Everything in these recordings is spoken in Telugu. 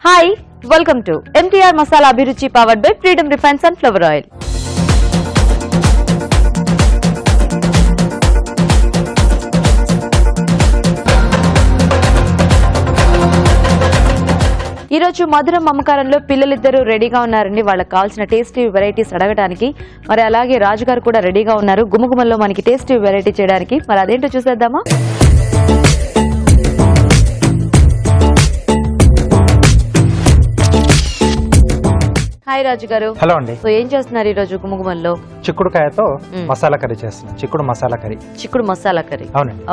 Hi, welcome to MTR Masala Abhiruchi powered by Freedom Refined Sunflower Oil. ఈ రోజు మధురం మమకారంలో పిల్లలిద్దరూ రెడీగా ఉన్నారండి. వాళ్ళకి కావాల్సిన టేస్టీ వెరైటీస్ అడగడానికి. మరి అలాగే రాజు గారు కూడా రెడీగా ఉన్నారు గుమగుమల్లో మనకి టేస్టీ వెరైటీ చేయడానికి. మరి అదేంటో చూసేద్దామా? హాయ్ రాజు గారు. హలో అండి. సో ఏం చేస్తున్నారు ఈ రోజు గుమగుమల్లో? చిక్కుడుకాయతో మసాలా కర్రీ చేస్తున్నాం. చిక్కుడు మసాలా కర్రీ. చిక్కుడు మసాలా కర్రీ. అవునండి.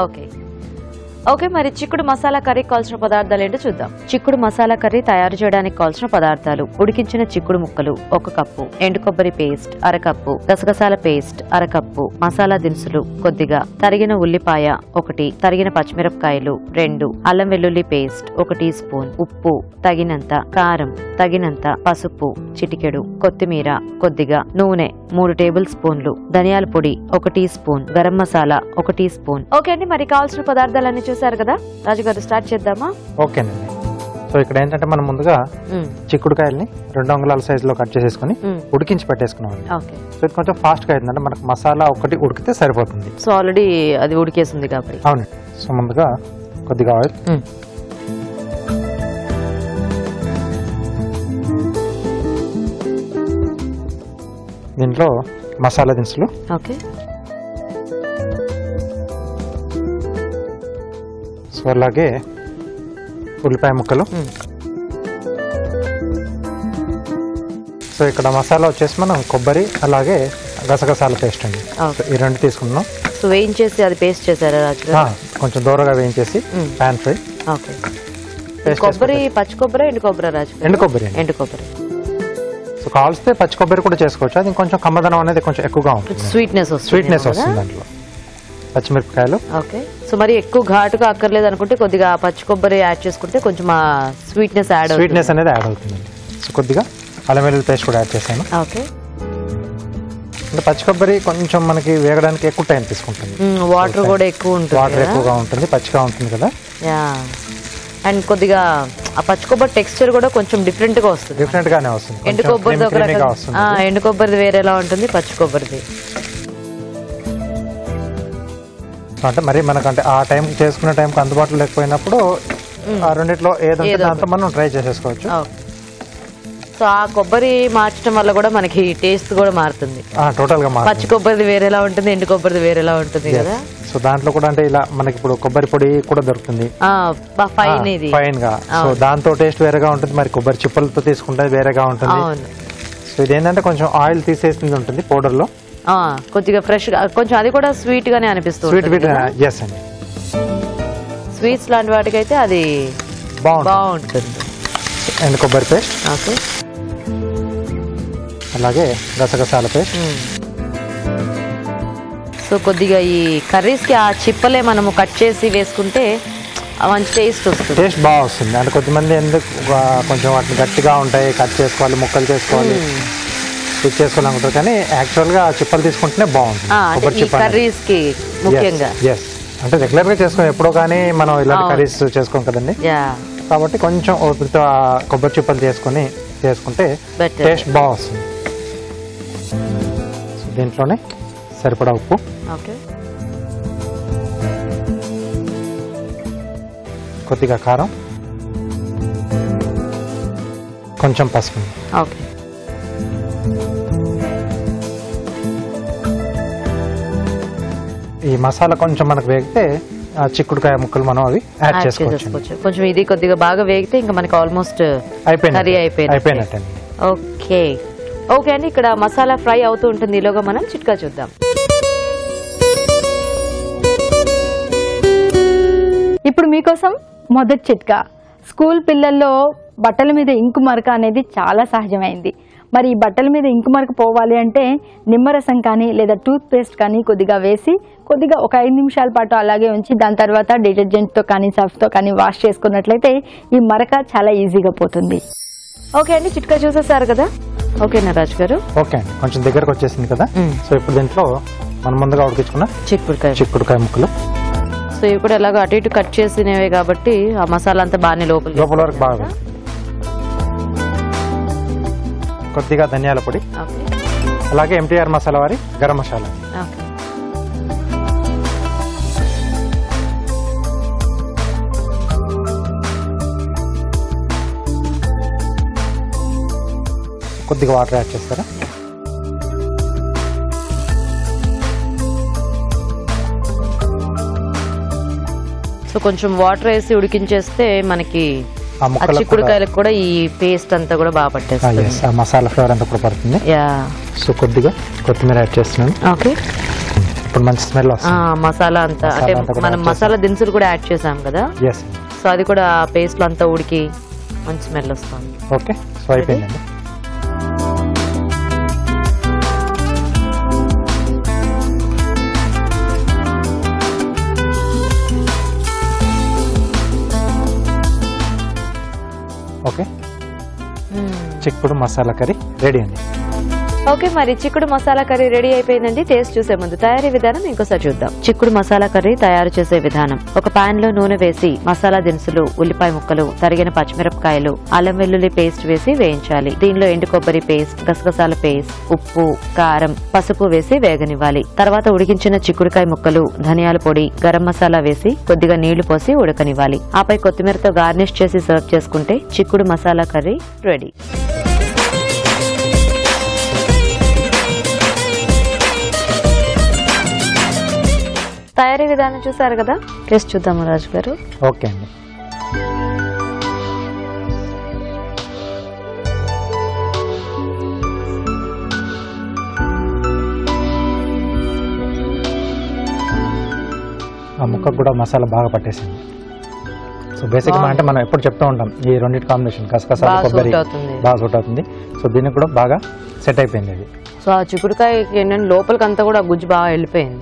ఓకే, మరి చిక్కుడు మసాలా కర్రీకి కావాల్సిన పదార్థాలు ఏంటో చూద్దాం. చిక్కుడు మసాలా కర్రీ తయారు చేయడానికి కావాల్సిన పదార్థాలు: ఉడికించిన చిక్కుడు ముక్కలు 1 కప్పు, ఎండు కొబ్బరి పేస్ట్ 1/2 కప్పు, గసగసాల పేస్ట్ 1/2 కప్పు, మసాలా దినుసులు కొద్దిగా, తరిగిన ఉల్లిపాయ 1, తరిగిన పచ్చిమిరపకాయలు 2, అల్లం వెల్లుల్లి పేస్ట్ 1 టీ స్పూన్, ఉప్పు తగినంత, కారం తగినంత, పసుపు చిటికెడు, కొత్తిమీర కొద్దిగా, నూనె 3 టేబుల్ స్పూన్లు, ధనియాల పొడి 1 tea spoon, garam masala 1 tea spoon. Okay అండి, మరి కావాల్సిన పదార్థాలన్నీ చూసారు కదా. రాజుగారు స్టార్ట్ చేద్దామా? ఓకేనండి. సో ఇక్కడ ఏంటంటే మనం ముందుగా చిక్కుడుకాయల్ని 2 అంగుళాల సైజులో కట్ చేసేసుకుని ఉడికించి పెట్టేసుకున్నాం. సో ఇది కొంచెం ఫాస్ట్ గా అయిందంటే మనకు మసాలా ఒకటి ఉడికితే సరిపోతుంది. సో ఆల్రెడీ అది ఉడికేసింది కాబట్టి. అవునండి. సో ముందుగా కొద్దిగా ఆయిల్, దీంట్లో మసాలా దినుసులు, ఓకే, సో అలాగే ఉల్లిపాయ ముక్కలు. సో ఇక్కడ మసాలా వచ్చేసి మనం కొబ్బరి అలాగే గసగసాల పేస్ట్ అండి, ఈ 2 తీసుకున్నాం. సో వేయించేసి అది పేస్ట్ చేశారా రాజు? కొంచెం దూరగా వేయించేసి పాన్ ఫ్రై. ఓకే, కొబ్బరి పచ్చి కొబ్బరి ఎండు కొబ్బరి రాజు? ఎండు కొబ్బరి. ఎండు కొబ్బరి. సో కావాల్స్తే పచ్చి కొబ్బరి కూడా చేసుకోవచ్చు. అది కొంచెం కమ్మదనం అనేది కొంచెం ఎక్కువగా ఉంటుంది, స్వీట్నెస్ వస్తుంది దాంట్లో. పచ్చిమిరపకాయలు. ఓకే, సో మరి ఎక్కువ ఘాటుగా అక్కర్లేదు అనుకుంటే కొద్దిగా పచ్చి కొబ్బరి యాడ్ చేసుకుంటే కొంచెం స్వీట్నెస్ అనేది యాడ్ అవుతుంది. సో కొద్దిగా అల్లం వెల్లుల్లి పేస్ట్ కూడా యాడ్ చేశాను. ఓకే, అంటే పచ్చి కొబ్బరి కొంచెం మనకి వేగడానికి ఎక్కువ టైం తీసుకుంటుంది. వాటర్ కూడా ఎక్కువ ఉంటుంది, వాటర్ ఎక్కువగా ఉంటుంది, పచ్చిగా ఉంటుంది కదా. అండ్ కొద్దిగా ఆ పచ్చి కొబ్బరి టెక్స్చర్ కూడా కొంచెం డిఫరెంట్ గా వస్తుంది. డిఫరెంట్ గానే వస్తుంది. ఎండు కొబ్బరిది వేరేలా ఉంటుంది, పచ్చి కొబ్బరిది. అంటే మరి మనకంటే ఆ టైం చేసుకునే టైంకి అందుబాటులో లేకపోయినప్పుడు ఆ రెండిట్లో ఏదంటే దాంతో మనం ట్రై చేసేసుకోవచ్చు. సో ఆ కొబ్బరి మార్చడం వల్ల కూడా మనకి టేస్ట్ కూడా మారుతుంది. టోటల్ గా పచ్చి కొబ్బరిది వేరేలా ఉంటుంది, ఎండు కొబ్బరిది వేరేలా ఉంటుంది కదా. సో దాంట్లో కూడా అంటే ఇలా మనకి ఇప్పుడు కొబ్బరి పొడి కూడా దొరుకుతుంది ఫైన్ గా. సో దాంతో టేస్ట్ వేరేగా ఉంటుంది. మరి కొబ్బరి చిప్పలతో తీసుకుంటే వేరేగా ఉంటుంది. సో ఇదేంటంటే కొంచెం ఆయిల్ తీసేసింది ఉంటుంది పౌడర్ లో, కొద్దిగా ఫ్రెష్ గా, కొంచెం అది కూడా స్వీట్ గానే అనిపిస్తుంది. స్వీట్స్ లాంటి వాటికి అయితే అది బాగుంటుంది. ఎండు కొబ్బరి పేస్ట్, ఓకే, అలాగే గసగసాల పేస్ట్. సో కొద్దిగా ఈ కర్రీస్ కి ఆ చిప్పలే మనము కట్ చేసి వేసుకుంటే మంచి టేస్ట్ వస్తుంది. టేస్ట్ బాగా వస్తుంది. అంటే కొద్దిమంది ఎందుకు కొంచెం వాటిని గట్టిగా ఉంటాయి, కట్ చేసుకోవాలి, ముక్కలు చేసుకోవాలి, కుక్ చేసుకోవాలనుకుంటారు. కానీ యాక్చువల్ గా చిప్పలు తీసుకుంటేనే బాగుంటుంది కర్రీస్ కి ముఖ్యంగా. అంటే రెగ్యులర్ గా చేసుకోం, ఎప్పుడో కానీ మనం ఇలాంటి కర్రీస్ చేసుకోం కదండి. కాబట్టి కొంచెం ఓపికతో కొబ్బరి చిప్పలు చేసుకుంటే టేస్ట్ బాగా వస్తుంది. దీంట్లోనే సరిపడా ఉప్పు, కొద్దిగా కారం, కొంచెం పసుపు. ఈ మసాలా కొంచెం మనకు వేగితే చిక్కుడుకాయ ముక్కలు మనం అవి యాడ్ చేసుకోవచ్చు. కొంచెం ఇది కొద్దిగా బాగా వేగితే ఇంకా మనకి ఆల్మోస్ట్ కర్రీ అయిపోయినట్టు. ఓకే అండి, ఇక్కడ మసాలా ఫ్రై అవుతూ ఉంటుంది. ఈలోగా మనం చిట్కా చూద్దాం. ఇప్పుడు మీకోసం మొదటి చిట్కా. స్కూల్ పిల్లల్లో బట్టల మీద ఇంకు మరక అనేది చాలా సహజమైంది. మరి ఈ బట్టల మీద ఇంకు మరక పోవాలి అంటే నిమ్మరసం కానీ లేదా టూత్ పేస్ట్ కానీ కొద్దిగా వేసి కొద్దిగా ఒక 5 నిమిషాల పాటు అలాగే ఉంచి దాని తర్వాత డిటర్జెంట్తో కానీ సర్ఫ్తో కానీ వాష్ చేసుకున్నట్లయితే ఈ మరక చాలా ఈజీగా పోతుంది. ఓకే అండి, చిట్కా చూసేసారు కదా. ఓకేనా రాజు గారు? ఓకే అండి, కొంచెం దగ్గరకు వచ్చేసింది కదా. సో ఇప్పుడు దీంట్లో మనం ముందుగా ఉడికించుకున్న చిక్కుడుకాయ ముక్కలు. సో ఇవి కూడా ఎలాగో అటు ఇటు కట్ చేసినవే కాబట్టి ఆ మసాలా అంతా బాగానే లోపల వరకు బాగా. కొద్దిగా ధనియాల పొడి, అలాగే MTR మసాలా వారి గరం మసాలా. కొద్దిగా వాటర్ యాడ్ చేస్తారా? సో కొంచెం వాటర్ వేసి ఉడికించేస్తే మనకి చిక్కుడుకాయలకు కూడా ఈ పేస్ట్ అంతా కూడా బాగా పట్టేస్తుంది. మసాలా ఫ్లేవర్ అంతా కూడా పడుతుంది. సో కొద్దిగా కొత్తిమీర యాడ్ చేస్తున్నాను. ఓకే, ఇప్పుడు మంచి స్మెల్ వస్తుంది. మసాలా అంతా అంటే మనం మసాలా దినుసులు కూడా యాడ్ చేసాం కదా, సో అది కూడా పేస్ట్ లో అంతా ఉడికి మంచి స్మెల్ వస్తుంది. ఓకే, సో అయిపోయిందండి. ఓకే, చిక్కుడు మసాలా కర్రీ రెడీ అండి. ఓకే, మరి చిక్కుడు మసాలా కర్రీ రెడీ అయిపోయిందండి. టేస్ట్ చూసే ముందు తయారీ విధానం ఇంకోసారి చూద్దాం. చిక్కుడు మసాలా కర్రీ తయారు చేసే విధానం: ఒక పాన్ లో నూనె వేసి మసాలా దినుసులు, ఉల్లిపాయ ముక్కలు, తరిగిన పచ్చిమిరపకాయలు, అల్లం వెల్లుల్లి పేస్ట్ వేసి వేయించాలి. దీనిలో ఎండు కొబ్బరి పేస్ట్, గసగసాల పేస్ట్, ఉప్పు, కారం, పసుపు వేసి వేగనివ్వాలి. తర్వాత ఉడికించిన చిక్కుడుకాయ ముక్కలు, ధనియాల పొడి, గరం మసాలా వేసి కొద్దిగా నీళ్లు పోసి ఉడకనివ్వాలి. ఆపై కొత్తిమీరతో గార్నిష్ చేసి సర్వ్ చేసుకుంటే చిక్కుడు మసాలా కర్రీ రెడీ. తయారీ విధానం చూసారు కదా, టేస్ట్ చూద్దాము రాజు గారు. ఓకే అండి. ఆ ముక్కకు కూడా మసాలా బాగా పట్టేసింది. సో బేసిక్ అంటే మనం ఎప్పుడు చెప్తూ ఉంటాం ఈ రెండింటి కాంబినేషన్ గసగసాలు కొబ్బరి బాగా సూట్ అవుతుంది. సో దీనికి కూడా బాగా సెట్ అయిపోయింది అది. సో ఆ చిక్కుడుకాయకి ఏంటంటే లోపలికి అంతా కూడా గుజ్జు బాగా వెళ్ళిపోయింది.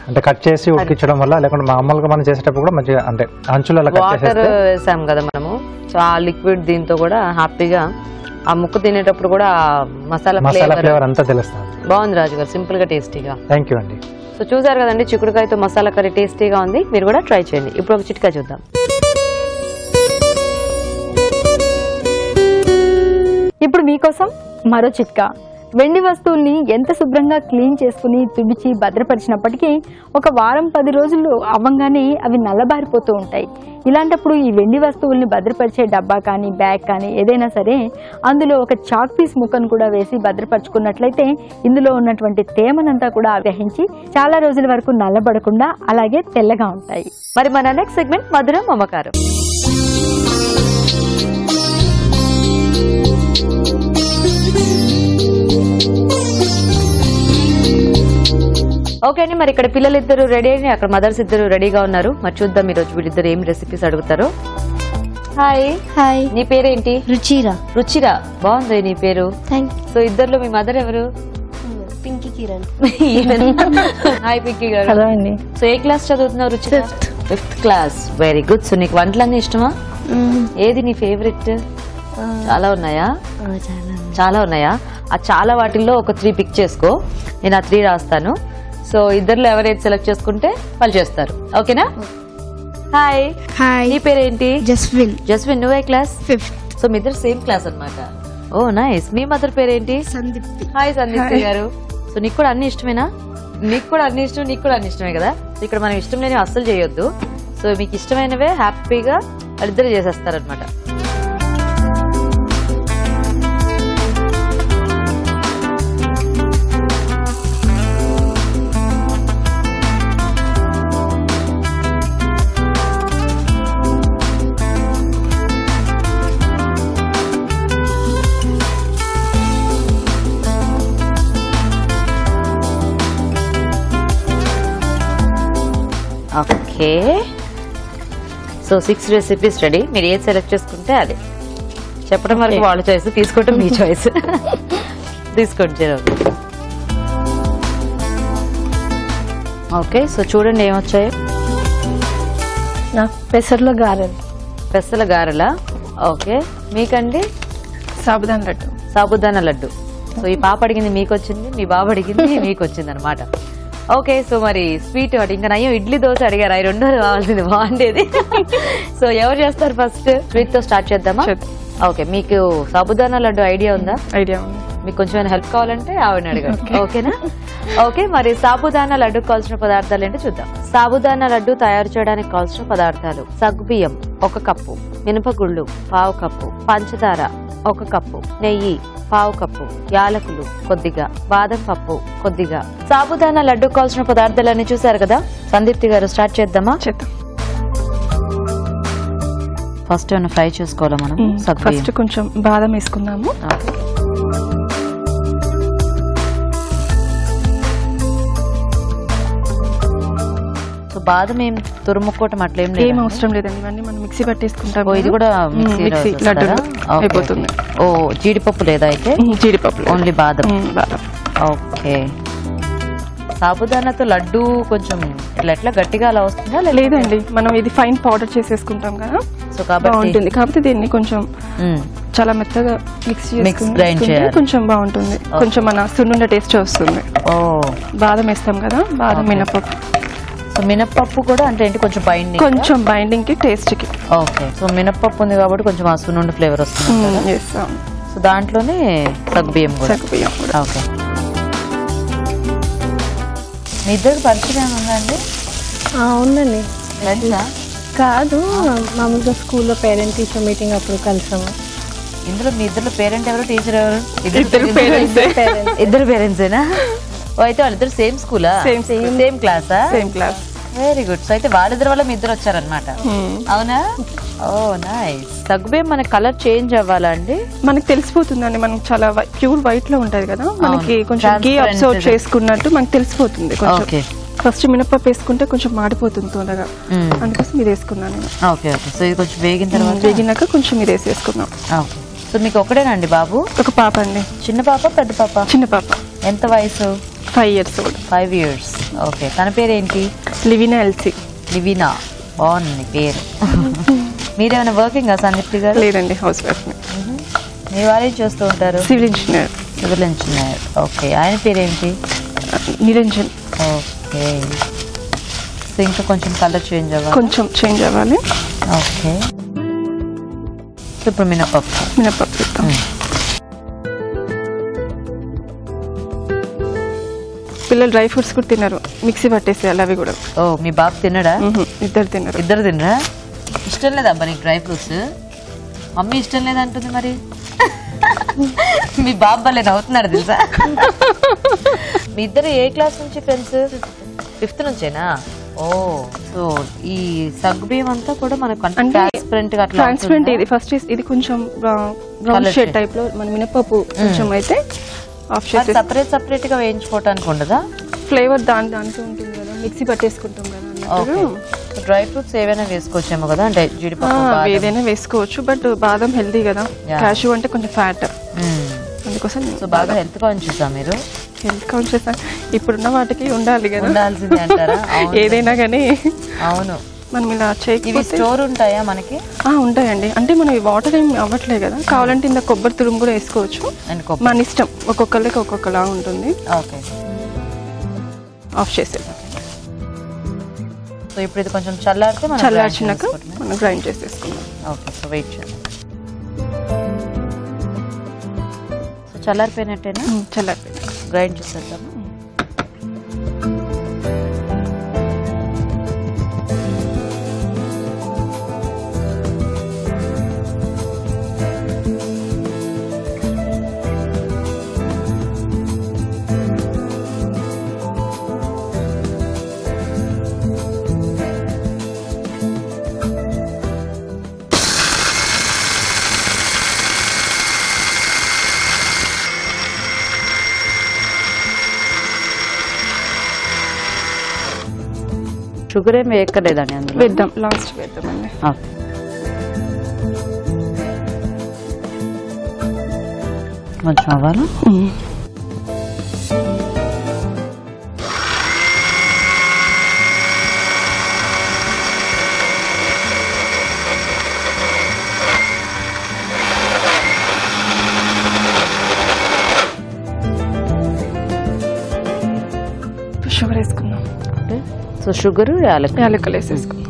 అంటే కట్ చేసి ఉడికించడం వల్ల, లేకుంటే మామూలుగా మనం చేసేటప్పుడు కూడా మంచిగా అంటే అంచులు వాటర్ వేసాం కదా మనము, సో ఆ లిక్విడ్ దీంతో కూడా హ్యాపీగా ఆ ముక్క తినేటప్పుడు కూడా మసాలా ఫ్లేవర్ అంతా తెలుస్తుంది. బాగుంది రాజు గారు, సింపుల్ గా టేస్టీగా. థ్యాంక్ యూ అండి. సో చూసారు కదండి, చిక్కుడుకాయతో మసాలా కర్రీ టేస్టీగా ఉంది. మీరు కూడా ట్రై చేయండి. ఇప్పుడు ఒక చిట్కా చూద్దాం. ఇప్పుడు మీకోసం మరో చిట్కా. వెండి వస్తువుల్ని ఎంత శుభ్రంగా క్లీన్ చేసుకుని తుడిచి భద్రపరిచినప్పటికీ ఒక వారం 10 రోజులు అవ్వంగానే అవి నల్లబారిపోతూ ఉంటాయి. ఇలాంటప్పుడు ఈ వెండి వస్తువుల్ని భద్రపరిచే డబ్బా కానీ బ్యాగ్ కానీ ఏదైనా సరే అందులో ఒక చాక్ పీస్ ముక్కను కూడా వేసి భద్రపరుచుకున్నట్లయితే ఇందులో ఉన్నటువంటి తేమనంతా కూడా ఆగ్రహించి చాలా రోజుల వరకు నల్లబడకుండా అలాగే తెల్లగా ఉంటాయి. మరి మన నెక్స్ట్ సెగ్మెంట్ మధురం మమకారం. ఓకే అండి, మరి ఇక్కడ పిల్లలిద్దరు రెడీ అయ్యి అక్కడ మదర్స్ ఇద్దరు రెడీగా ఉన్నారు. మరి చూద్దాం ఈరోజు వీళ్ళిద్దరు ఏం రెసిపీస్ అడుగుతారో. హాయ్. హాయ్, నీ పేరేంటి? రుచిరా. రుచిరా, బాగుంది నీ పేరు. సో ఇద్దరులో మీ మదర్ ఎవరు? పింకీ కిరణ్. హాయ్ పింకీ గారు. హలో అండి. సో ఏ క్లాస్ చదువుతున్నావు రుచిరా? 5th class. Very good. So నీకు వంటలన్నీ ఇష్టమా? ఏది నీ ఫేవరెట్? చాలా ఉన్నాయా? చాలా ఉన్నాయా? ఆ చాలా వాటిల్లో ఒక 3 పిక్ చేసుకో, నేను ఆ 3 రాస్తాను. సో ఇద్దరులో ఎవరైతే సెలెక్ట్ చేసుకుంటే వాళ్ళు చేస్తారు. ఓకేనా? హాయ్. హాయ్, నీ పేరేంటి? జస్విన్. జస్విన్, నువ్వే క్లాస్? 5th. సో మీ ఇద్దరు సేమ్ క్లాస్ అన్నమాట. ఓ నైస్. మీ మదర్ పేరేంటి? సందీప్తి. హాయ్ సందీప్తి గారు. సో నీకు కూడా అన్ని ఇష్టమేనా? నీకు కూడా అన్ని ఇష్టం, నీకు కూడా అన్ని ఇష్టమే కదా. సో ఇక్కడ మనం ఇష్టం లేని అస్సలు చేయొద్దు. సో మీకు ఇష్టమైనవే హ్యాపీగా వాళ్ళిద్దరు చేసేస్తారనమాట. Okay, so 6 recipes ready. మీరు ఏది సెలెక్ట్ చేసుకుంటే అదే చెప్పడం వరకు వాళ్ళ చాయిస్, తీసుకోవటం మీ చాయిస్. తీసుకోండి. ఓకే, సో చూడండి ఏమొచ్చాయో. నాకు పెసర్ల గారెలు. పెసల గారెలా? ఓకే, మీకండి? సాబుదానా లడ్డు. సాబుదానా లడ్డు. సో ఈ పాప అడిగింది మీకు వచ్చింది, మీ బాబు అడిగింది మీకు వచ్చింది అనమాట. ఓకే, సో మరి స్వీట్ ఒకటి ఇంకా నయ్యం ఇడ్లీ దోశ అడిగారు, అవి రెండో కావాల్సింది బాగుండేది. సో ఎవరు చేస్తారు ఫస్ట్? స్వీట్ తో స్టార్ట్ చేద్దామా? ఓకే, మీకు సాబుదానా లడ్డు ఐడియా ఉందా? ఐడియా ఉంది. మీకు కొంచెం హెల్ప్ కావాలంటే ఆవిడని అడగండి. ఓకేనా? ఓకే, మరి సాబుదానా లడ్డు కావాల్సిన పదార్థాలు ఏంటో చూద్దాం. సాబుదానా లడ్డు తయారు చేయడానికి కావాల్సిన పదార్థాలు: సగ్గుబియ్యం 1 కప్పు, మినపగుళ్ళు 1/2 కప్పు, పంచదార 1 కప్పు, నెయ్యి 1/2 కప్పు, యాలకులు కొద్దిగా, బాదం పప్పు కొద్దిగా. సాబుదానా లడ్డు కావాల్సిన పదార్థాలన్నీ చూసారు కదా. సందీప్తి గారు స్టార్ట్ చేద్దామా? చేద్దాం. ఫస్ట్ ఏమైనా ఫ్రై చేసుకోవాలా మనం? ఫస్ట్ కొంచెం బాదం వేసుకుందాము. బాదం ఏం తురుముకోవటం అట్లేం ఏం అవసరం లేదండి, ఇవన్నీ మనం మిక్సీ పట్టేసుకుంటాము. ఇది కూడా మిక్సీ లడ్డు అయిపోతుంది. ఓ, జీడిపప్పు లేదా అయితే? జీడిపప్పు, ఓన్లీ బాదం. బాదం. ఓకే, సాబుదానాతో లడ్డు కొంచెం ఎట్లా గట్టిగా అలా వస్తుందా? లేదండి, మనం ఇది ఫైన్ పౌడర్ చేసేసుకుంటాం కదా, సో కాబట్టి బాగుంటుంది. కాకపోతే దీన్ని కొంచెం చాలా మెత్తగా మిక్స్ గ్రైండ్ చేయాలి, కొంచెం బాగుంటుంది. కొంచెం మన సున్నుండ టేస్ట్ వస్తుంది. ఓ, బాదం వేస్తాం కదా, బాదం మినపప్పు. సో మినపప్పు కూడా అంటే ఏంటి, కొంచెం బైండింగ్, కొంచెం బైండింగ్ కి టేస్ట్ కి. ఓకే, సో మినపప్పు ఉంది కాబట్టి కొంచెం ఆ సున్నుండ ఫ్లేవర్ వస్తుంది. సో దాంట్లోనే సగ్గుబియ్యం కూడా. ఓకే, మీ ఇద్దరికి పరిచయం ఉందండి? ఉందండి. తెలుసా? కాదు, మామూలుగా స్కూల్లో పేరెంట్ టీచర్ మీటింగ్ అప్పుడు కలిసాము. ఇందులో మీ ఇద్దరు పేరెంట్ ఎవరు, టీచర్ ఎవరు? ఇద్దరు పేరెంట్సేనా? అయితే వాళ్ళిద్దరు సేమ్ స్కూలా? సేమ్ క్లాసా? Same class. Very good. So అయితే వాళ్ళిద్దరు వల్ల మీ ఇద్దరు వచ్చారనమాట. అవునా? ఓ నైస్. సగ్గుబియ్యం మన కలర్ చేంజ్ అవ్వాలా అండి? మనకి తెలిసిపోతుందండి, మనకి చాలా ప్యూర్ వైట్ లో ఉంటది కదా, మనకి కొంచెం గీ అబ్సర్వ్ చేసుకున్నట్టు మనకి తెలిసిపోతుంది. కొంచెం ఫస్ట్ మినపప్పు వేసుకుంటే కొంచెం మాడిపోతుంది తొందరగా, అందుకోసం ఇది వేసుకున్నాను నేను. ఓకే ఓకే, సో ఇది కొంచెం వేగిన తర్వాత, వేగినాక కొంచెం ఇది వేసేసుకున్నాం. ఓకే, సో మీకు ఒకటేనండి బాబు? ఒక పాప అండి. చిన్న పాప పెద్ద పాప? చిన్న పాప. ఎంత వయసు? 5 years old. 5 years. ఓకే, తన పేరేంటి? లివినా ఎల్సీ. లివినా, బాగుంది పేరు. మీరేమైనా వర్కింగ్ సందీప్తి గారు? లేదండి, హౌస్ వైఫ్. మీ వారేం చేస్తూ ఉంటారు? Civil engineer. Civil engineer. Okay, ఆయన పేరేంటి? నిరంజన్. ఓకే, సో ఇంకా కొంచెం కలర్ చేంజ్ అవ్వాలి? కొంచెం చేంజ్ అవ్వాలి. ఓకే, సో ఇప్పుడు మినపప్పు ఇస్తాం. పిల్లలు డ్రై ఫ్రూట్స్ కూడా తినరు, మిక్సీ పట్టేసేయాలి అవి కూడా. ఓ, మీ బాబు తినడా? ఇద్దరు తినరు. ఇద్దరు తినరా? ఇష్టం లేదా అబ్బా నీకు డ్రై ఫ్రూట్స్? మమ్మీ ఇష్టం లేదంటుంది మరి. మీ బాబు భలే నవ్వుతున్నాడు తెలుసా. మీ ఇద్దరు ఏ క్లాస్ నుంచి ఫ్రెండ్స్? 5th నుంచేనా? ఓ, సో ఈ సగ్గుబియ్యం అంతా కూడా మనకు ట్రాన్స్పరెంట్ గా అట్లా ట్రాన్స్పరెంట్. ఇది ఫస్ట్ ఇది కొంచెం బ్రౌన్ షేడ్ టైప్ లో, మన మినపప్పు కొంచెం అయితే ఆఫ్ చేసి సెపరేట్ గా వేయించుకోవడానికి ఉండదా? ఫ్లేవర్ దానికి ఉంటుంది కదా, మిక్సీ పట్టేసుకుంటాం కదా. డ్రై ఫ్రూట్స్ ఏవైనా వేసుకోవచ్చేమో కదా, అంటే జీడిపప్పు ఏదైనా వేసుకోవచ్చు, బట్ బాదం హెల్దీ కదా, క్యాష్యూ అంటే కొంచెం ఫ్యాట్, అందుకోసం. సో బాగా హెల్త్ కాన్షియస్ మీరు? హెల్త్ కాన్షియస్ ఇప్పుడున్న వాటికి ఉండాలి కదా, ఉండాల్సిందే అంటారా? ఏదైనా కానీ. అవును, మనం ఇలా చేయకపోతే. స్టోర్ ఉంటాయా మనకి? ఉంటాయండి, అంటే మనం వాటర్ ఏం అవ్వట్లేదు కదా, కావాలంటే ఇంత కొబ్బరి తురుము కూడా వేసుకోవచ్చు, మన ఇష్టం. ఒక్కొక్కరికి ఒక్కొక్కలా ఉంటుంది. ఓకే, ఆఫ్ చేసేది. సో ఇప్పుడు ఇది కొంచెం చల్లారితే చల్లార్చినాక మనం గ్రైండ్ చేసేసుకుందాం. ఓకే, సో వెయిట్ చేయండి. సో చల్లారిపోయినట్టేనా? చల్లారిపోయినా గ్రైండ్ చేసేద్దాము. షుగర్ ఏమి వేయక్కర్లేదండి అందులో? వేద్దాం, లాస్ట్ వేద్దామండి. కొంచెం అవ్వాలి. షుగర్ వేసుకుందాం. సో షుగర్, యాలకులు వేసేసుకుందాం.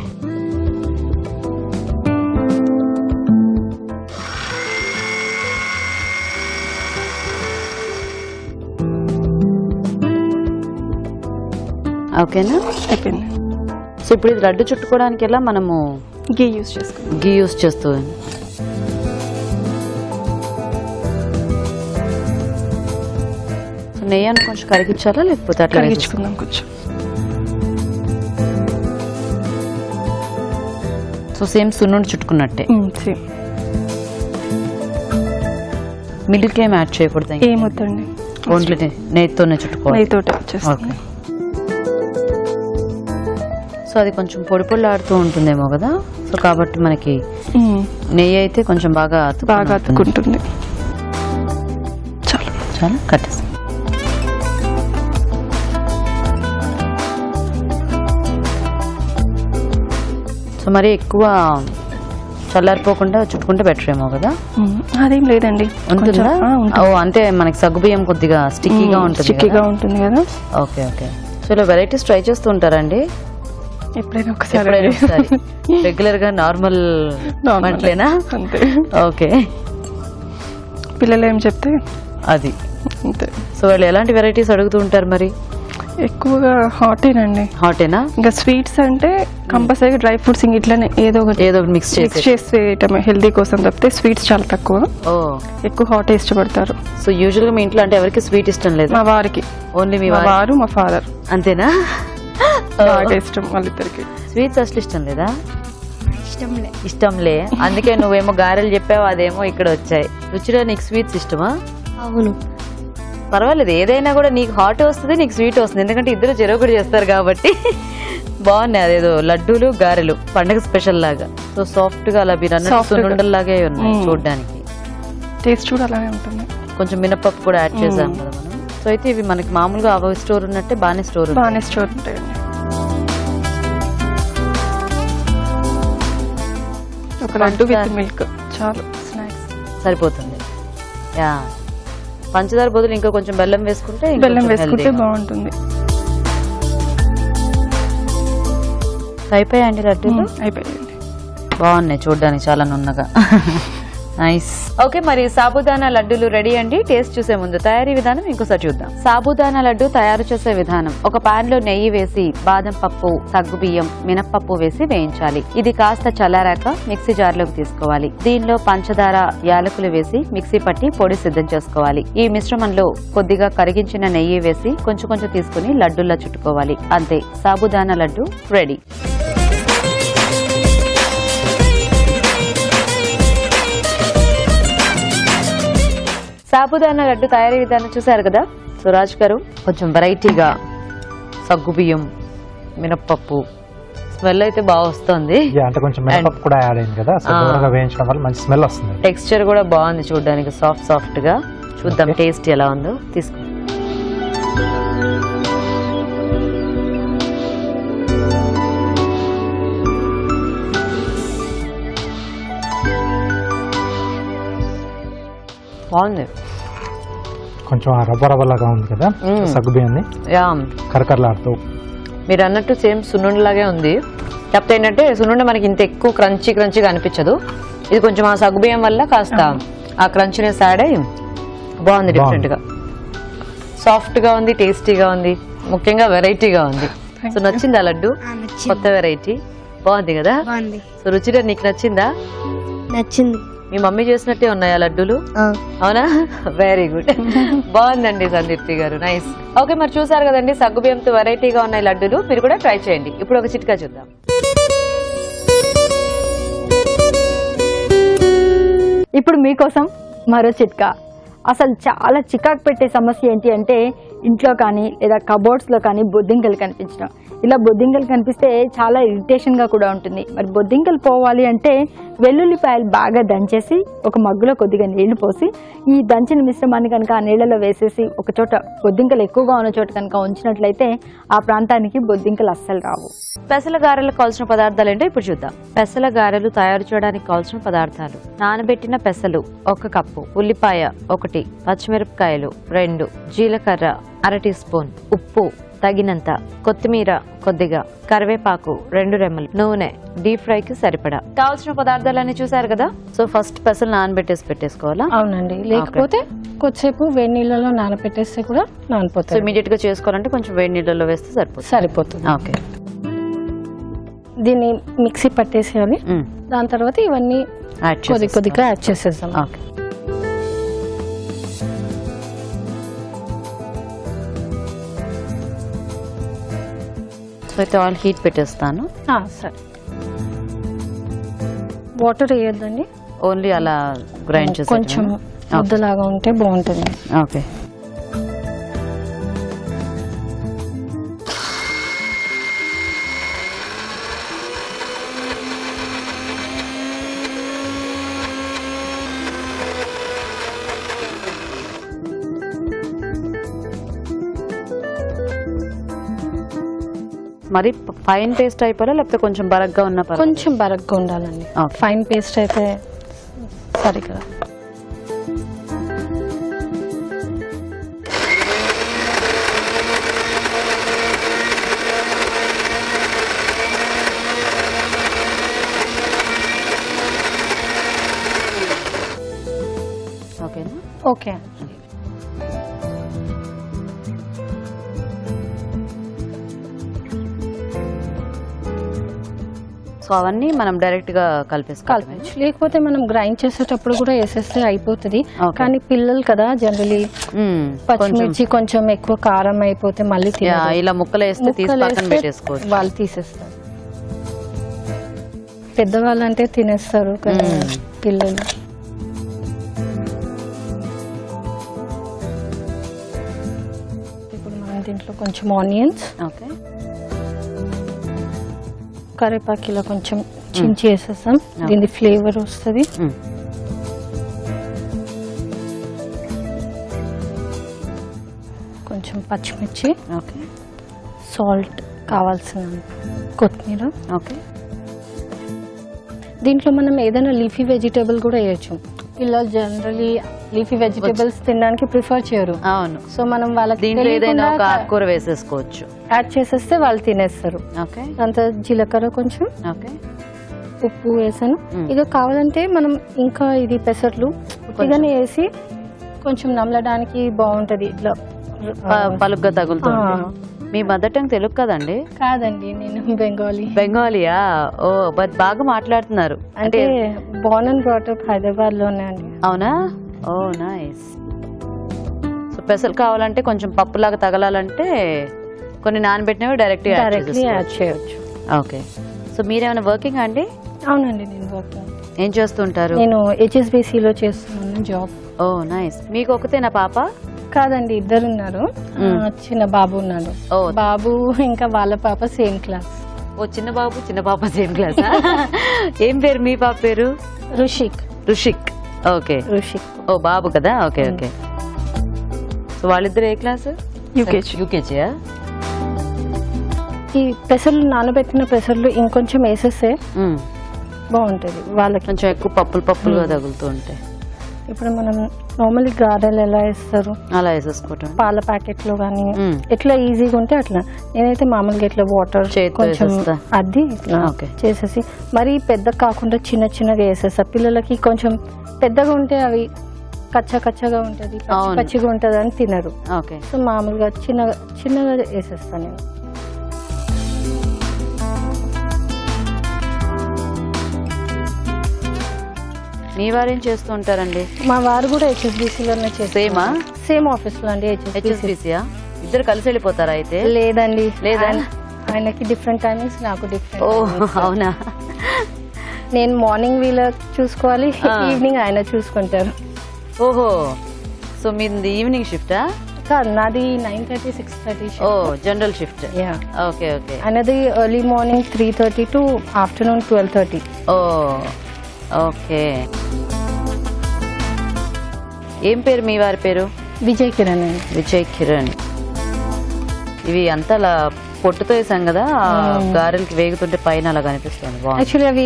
ఓకేనా? అయిపోయింది. సో ఇప్పుడు ఇది లడ్డు చుట్టుకోవడానికి ఎలా మనము గీ యూస్ చేసుకుందాం. గీ యూస్ చేస్తూ నెయ్యి కొంచెం కరిగించాలా లేకపోతే అట్లా కరిగించుకుందాం కొంచెం. సో సేమ్ సున్నుండి చుట్టుకున్నట్టే. సేమ్. మిల్క్ ఏం యాడ్ చేయకూడదు? ఏమవుతుంది, ఓన్లీ నెయ్యితోనే చుట్టుకోవాలి. నెయ్యితోటే వచ్చేస్తుంది. సో అది కొంచెం పొడి పొడిలాడుతూ ఉంటుందేమో కదా, సో కాబట్టి మనకి నెయ్యి అయితే కొంచెం బాగా అతుక్కుంటుంది. చాలా చాలా కట్టేస్తాం. సో మరి ఎక్కువ చల్లారిపోకుండా చుట్టుకుంటే బెటర్ ఏమో కదా? అదేం లేదండి, ఉంటుందా? అంటే మనకి సగ్గుబియ్యం కొద్దిగా స్టిక్కీగా ఉంటుంది కదా. Okay okay. సో ఇలా వెరైటీస్ ట్రై చేస్తూ ఉంటారండి? ఎప్పుడైనా ఒకసారి. రెగ్యులర్ గా నార్మల్ అంతేనా? అంతే. ఓకే. పిల్లలు ఏం చెప్తే అది అంతే. సో వాళ్ళు ఎలాంటి వెరైటీస్ అడుగుతూ ఉంటారు మరి? ఎక్కువగా హాటేనండి. హాటేనా? ఇంకా స్వీట్స్ అంటే కంపల్సరీగా డ్రై ఫ్రూట్స్ ఇట్లానే ఏదో ఒకటి మిక్స్ చేసి వేయటమే హెల్దీ కోసం తప్పితే స్వీట్స్ చాలా తక్కువ. ఎక్కువ హాట్ ఇష్టపడతారు. సో యూజువల్ గా మీ ఇంట్లో అంటే ఎవరికి స్వీట్ ఇష్టం లేదు? మా వారికి ఓన్లీ. మీ వారు మా ఫాదర్. అంతేనా? బాగా ఇష్టం వాళ్ళిద్దరికి. స్వీట్స్ అసలు ఇష్టం లేదా? ఇష్టంలే. అందుకే నువ్వేమో గారెలు చెప్పావు, అదేమో ఇక్కడ వచ్చాయి. రుచిలో నీకు స్వీట్స్ ఇష్టమా? అవును. పర్వాలేదు, ఏదైనా కూడా నీకు హాట్ వస్తుంది, నీకు స్వీట్ వస్తుంది, ఎందుకంటే ఇద్దరు చెరొకటి చేస్తారు కాబట్టి. బాగున్నాయి. అదేదో లడ్డూలు గారెలు పండగ స్పెషల్ లాగా. సో సాఫ్ట్ గా అలా సున్నుండల్లాగే ఉన్నాయి చూడడానికి. టేస్ట్ కూడా అలాగే ఉంటుంది. కొంచెం మినపప్పు కూడా యాడ్ చేసాం కదా మనం. సో అయితే ఇవి మనకి మామూలుగా అవ స్టోర్ ఉన్నట్టే బాగానే స్టోర్ ఉంటాయండి. ఒక లడ్డు విత్ మిల్క్ చాలు, స్నాక్స్ సరిపోతుంది. యా, పంచదార బదులు ఇంకా కొంచెం బెల్లం వేసుకుంటే బాగుంటుంది. అయిపోయాయండి లడ్డూలు? అయిపోయాయండి. బాగున్నాయి చూడడానికి, చాలా నున్నగా. నైస్. ఓకే, మరి సాబుదానా లడ్డూలు రెడీ అండి. టేస్ట్ చూసే ముందు తయారీ విధానం ఇంకోసారి చూద్దాం. సాబుదానా లడ్డు తయారు చేసే విధానం: ఒక పాన్ లో నెయ్యి వేసి బాదం పప్పు, సగ్గుబియ్యం, మినప్పప్పు వేసి వేయించాలి. ఇది కాస్త చల్లారాక మిక్సీ జార్లోకి తీసుకోవాలి. దీనిలో పంచదార, యాలకులు వేసి మిక్సీ పట్టి పొడి సిద్ధం చేసుకోవాలి. ఈ మిశ్రమంలో కొద్దిగా కరిగించిన నెయ్యి వేసి కొంచెం కొంచెం తీసుకుని లడ్డూల్లా చుట్టుకోవాలి. అంతే, సాబుదానా లడ్డు రెడీ. సాబుదానా లడ్డు తయారీ విధానం చూసారు కదా. సో రాజు గారు, కొంచెం వెరైటీగా సగ్గుబియ్యం, మినప్పప్పు స్మెల్ అయితే బాగా వస్తుంది. అంటే కొంచెం మినపప్పు కూడా యాడ్ అయింది కదా, సో దూరంగా వేయించడం వల్ల మంచి స్మెల్ వస్తుంది. టెక్స్చర్ కూడా బాగుంది చూడడానికి, సాఫ్ట్ గా. చూద్దాం టేస్ట్ ఎలా ఉందో. తీసుకుందాం. బాగుంది. కొంచెం రవ్వలాగా ఉంది కదా సగ్గుబియ్యాన్ని, కరకరలాడుతూ. మీరు అన్నట్టు సేమ్ సున్నుండి లాగే ఉంది. కాకపోతే ఏంటంటే సున్నుండి మనకి ఇంత ఎక్కువ క్రంచీగా అనిపించదు. ఇది కొంచెం ఆ సగ్గుబియ్యం వల్ల కాస్త ఆ క్రంచినెస్ యాడ్ అయ్యి బాగుంది. డిఫరెంట్ గా, సాఫ్ట్ గా ఉంది, టేస్టీగా ఉంది, ముఖ్యంగా వెరైటీగా ఉంది. సో నచ్చిందా లడ్డు? కొత్త వెరైటీ బాగుంది కదా. సో రుచిగా నీకు నచ్చిందా? నచ్చింది. మీ మమ్మీ చేసినట్టే ఉన్నాయా లడ్డూలు? అవునా? Very good. బాగుందండి సందీప్తి గారు, నైస్. ఓకే, మరి చూసారు కదండి సగ్గుబియ్యంతో వెరైటీగా ఉన్నాయి లడ్డూలు. మీరు కూడా ట్రై చేయండి. ఇప్పుడు ఒక చిట్కా చూద్దాం. ఇప్పుడు మీకోసం మరో చిట్కా. అసలు చాలా చికాకు పెట్టే సమస్య ఏంటి అంటే, ఇంట్లో కానీ లేదా కబోర్డ్స్లో కానీ బొద్దింకలు కనిపించడం. ఇలా బొద్దింకలు కనిపిస్తే చాలా ఇరిటేషన్గా కూడా ఉంటుంది. మరి బొద్దింకలు పోవాలి అంటే వెల్లుల్లిపాయలు బాగా దంచేసి ఒక మగ్గులో కొద్దిగా నీళ్లు పోసి ఈ దంచిన మిశ్రమాన్ని కనుక ఆ నీళ్లలో వేసేసి ఒక చోట బొద్దింకలు ఎక్కువగా ఉన్న చోట కనుక ఉంచినట్లయితే ఆ ప్రాంతానికి బొద్దింకలు అస్సలు రావు. పెసల గారెలకు కావాల్సిన పదార్థాలు ఏంటో ఇప్పుడు చూద్దాం. పెసల గారెలు తయారు చేయడానికి కావాల్సిన పదార్థాలు: నానబెట్టిన పెసలు 1 కప్పు, ఉల్లిపాయ 1, పచ్చిమిరపకాయలు 2, జీలకర్ర 1/2 టీ స్పూన్, ఉప్పు తగినంత, కొత్తిమీర కొద్దిగా, కరివేపాకు 2 రెమ్మలు, నూనె డీప్ ఫ్రై కి సరిపడా. కావాల్సిన పదార్థాలన్నీ చూసారు కదా. సో ఫస్ట్ పెసలు నానబెట్టేసి పెట్టేసుకోవాలా? అవునండి, లేకపోతే కొద్దిసేపు వేడి నీళ్ళలో నానబెట్టేస్తే కూడా సో నానిపోతుంది. ఇమీడియట్ గా చేసుకోవాలంటే కొంచెం వేడి నీళ్ళలో వేస్తే సరిపోతుంది. ఓకే. దీన్ని మిక్సీ పట్టేసేయాలి. దాని తర్వాత ఇవన్నీ కొద్దిగా యాడ్ చేసేస్తాం. ఓకే. సో అయితే ఆయిల్ హీట్ పెట్టేస్తాను. సరే, వాటర్ వేయొద్దండి, ఓన్లీ అలా గ్రైండ్ చేసి కొంచెం ముద్దలాగా ఉంటే బాగుంటుంది. ఓకే. మరి ఫైన్ పేస్ట్ అయిపోవాలా లేకపోతే కొంచెం బరగ్గా ఉన్న కొంచెం బరగ్గా ఉండాలండి. ఫైన్ పేస్ట్ అయితే సరిగ్గా. ఓకేనా? ఓకే. సో అవన్నీ మనం డైరెక్ట్ గా కలిపేసుకోవాలి. లేకపోతే మనం గ్రైండ్ చేసేటప్పుడు కూడా వేసేస్తే అయిపోతుంది. కానీ పిల్లలు కదా జనరలీ పచ్చిమిర్చి కొంచెం ఎక్కువ కారం అయిపోతే మళ్ళీ ఇలా ముక్కలు వేస్తే తీసి పక్కన పెట్టేసుకోవచ్చు. వాళ్ళు తీసేస్తారు. పెద్దవాళ్ళు అంటే తినేస్తారు కదా పిల్లలు. ఇప్పుడు మనం దీంట్లో కొంచెం ఆనియన్స్, ఓకే, కరివేపాకు ఇలా కొంచెం చించి వేసేస్తాం. దీని ఫ్లేవర్ వస్తుంది. కొంచెం పచ్చిమిర్చి, ఓకే, సాల్ట్, కావాల్సిన కొత్తిమీర. ఓకే. దీంట్లో మనం ఏదైనా లీఫీ వెజిటేబుల్ కూడా వేయచ్చు. పిల్లలు జనరలీ లీఫీ వెజిటేబుల్స్ తినడానికి ప్రిఫర్ చేయరు. అవును. సో మనం వాళ్ళకి దీంట్లో ఏదైనా ఒక ఆకుకూర వేసేసుకోవచ్చు. యాడ్ చేసేస్తే వాళ్ళు తినేస్తారు. ఓకే. అంత జీలకర్ర కొంచెం, ఓకే, ఉప్పు వేసాను. ఇక కావాలంటే మనం ఇంకా ఇది పెసర్లు ఇదనే వేసి కొంచెం నమలడానికి బాగుంటది. ఇట్లా పలుగ్గా తగులుతుంది. మీ మదర్ టంగ్ తెలుగు కదండి? కాదండి, నేను బెంగాలీ. బెంగాలీయా? ఓ, బట్ బాగా మాట్లాడుతున్నారు. అంటే Born and brought up Hyderabad లోనే అండి. అవునా? ఓ నైస్. సో పెసలు కావాలంటే కొంచెం పప్పులాగా తగలాలంటే కొన్ని నానబెట్టినవి డైరెక్ట్లీ యాడ్ చేయొచ్చు. ఓకే. సో మీరేమైనా వర్కింగ్ అండి? అవునండి, నేను వర్కింగ్. ఏం చేస్తుంటారు? నేను HSBC లో చేస్తున్నాను జాబ్. ఓ నైస్. మీకు ఒకతేనా పాప? కాదండి, ఇద్దరు ఉన్నారు. చిన్న బాబు ఉన్నాడు. బాబు ఇంకా వాళ్ళ పాప సేమ్ క్లాస్. ఓ, చిన్న పాప సేమ్ క్లాస్. ఏం పేరు మీ పాప పేరు? రుషిక్. రుషిక్. ఓకే, రుషిక్. ఓ బాబు కదా. Okay, okay. సో వాళ్ళిద్దరు ఏ క్లాస్? యూకేజీయా? ఈ పెసర్లు నానబెట్టిన పెసర్లు ఇంకొంచెం వేసేస్తే బాగుంటది వాళ్ళకి. కొంచెం ఎక్కువ పప్పులుగా తగులుతూ ఉంటాయి. ఇప్పుడు మనం నార్మల్లీ గారెలు ఎలా వేస్తారు అలా వేసేసుకోవటం. పాల ప్యాకెట్ లో గానీ ఎట్లా ఈజీగా ఉంటే అట్లా. నేనైతే మామూలుగా ఇట్లా వాటర్ కొంచెం అది ఇట్లా చేసేసి, మరీ పెద్ద కాకుండా చిన్నగా వేసేస్తా. పిల్లలకి కొంచెం పెద్దగా ఉంటే అవి కచ్చగా ఉంటది, పచ్చిగా ఉంటది అని తినరు. సో మామూలుగా చిన్నగా వేసేస్తాను నేను. మీ వారు ఏం చేస్తూ ఉంటారండి? మా వారు కూడా HSBC లోనే చేస్తారు. సేమ్ ఆఫీస్ లో అండి. HSBCయా? ఇద్దరు కలిసి వెళ్ళిపోతారా అయితే? లేదండి, లేదా ఆయనకి డిఫరెంట్ టైమింగ్స్, నాకు డిఫరెంట్. ఓ అవునా? నేను మార్నింగ్ వీళ్ళ చూసుకోవాలి, ఈవినింగ్ ఆయన చూసుకుంటారు. ఓహో, సో మీది ఈవినింగ్ షిఫ్టా? కాదు, నాది 9:30 6:30. ఓ, జనరల్ షిఫ్ట్. Okay, okay. ఆయనది ఎర్లీ మార్నింగ్ 3:30 టు ఆఫ్టర్నూన్ 12:30. ఓ ఓకే. ఏం పేరు మీ వారి పేరు? విజయ్ కిరణ్ అండి. విజయ్ కిరణ్. ఇవి అంతా అలా పొట్టుతో వేసాం కదా, గారెలకి వేగుతుంటే పైన అలా కనిపిస్తుంది. యాక్చువల్లీ అవి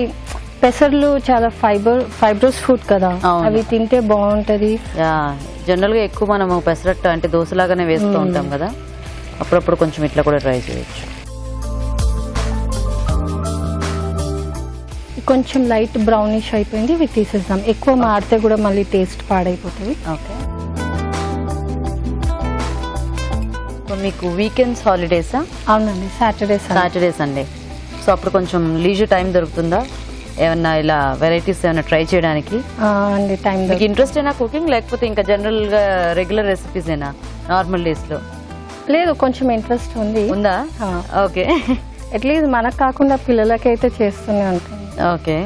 పెసర్లు చాలా ఫైబ్రస్ ఫుడ్ కదా, అవి తింటే బాగుంటది. జనరల్ గా ఎక్కువ మనము పెసరట్టు అంటే దోశలాగానే వేస్తూ ఉంటాం కదా, అప్పుడప్పుడు కొంచెం ఇట్లా కూడా ట్రై చేయొచ్చు. కొంచెం లైట్ బ్రౌనిష్ అయిపోయింది, ఇవి తీసేద్దాం. ఎక్కువ మాడితే కూడా మళ్ళీ టేస్ట్ పాడైపోతుంది. ఓకే. మీకు వీకెండ్స్ హాలిడేసా? అవునండి, సాటర్డే సండే. సో అప్పుడు కొంచెం లీజర్ టైం దొరుకుతుందా ఏమన్నా ఇలా వెరైటీస్ ఏమైనా ట్రై చేయడానికి? అండి టైం. మీకు ఇంట్రెస్ట్ అయినా కుకింగ్, లేకపోతే ఇంకా జనరల్ గా రెగ్యులర్ రెసిపీస్ ఏనా నార్మల్ డేస్ లో? లేదు, కొంచెం ఇంట్రెస్ట్ ఉందా? ఓకే. అట్లీస్ట్ మనకు కాకుండా పిల్లలకైతే చేస్తూనే ఉంటుంది. ఓకే.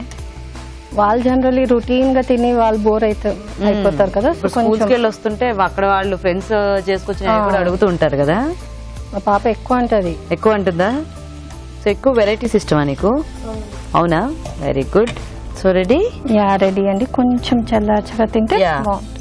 వాళ్ళు జనరల్లీ రొటీన్ గా తిని వాళ్ళు బోర్ అయిపోతారు కదా. స్కూల్కి వెళ్ళి వస్తుంటే అక్కడ వాళ్ళు ఫ్రెండ్స్ చేసుకొచ్చిన కూడా అడుగుతూ ఉంటారు కదా. మా పాప ఎక్కువ అంటుందా? సో ఎక్కువ వెరైటీస్ ఇష్టమా నీకు? అవునా, very good. So ready? Ready అండి. కొంచెం చల్లార్చగా తింటే.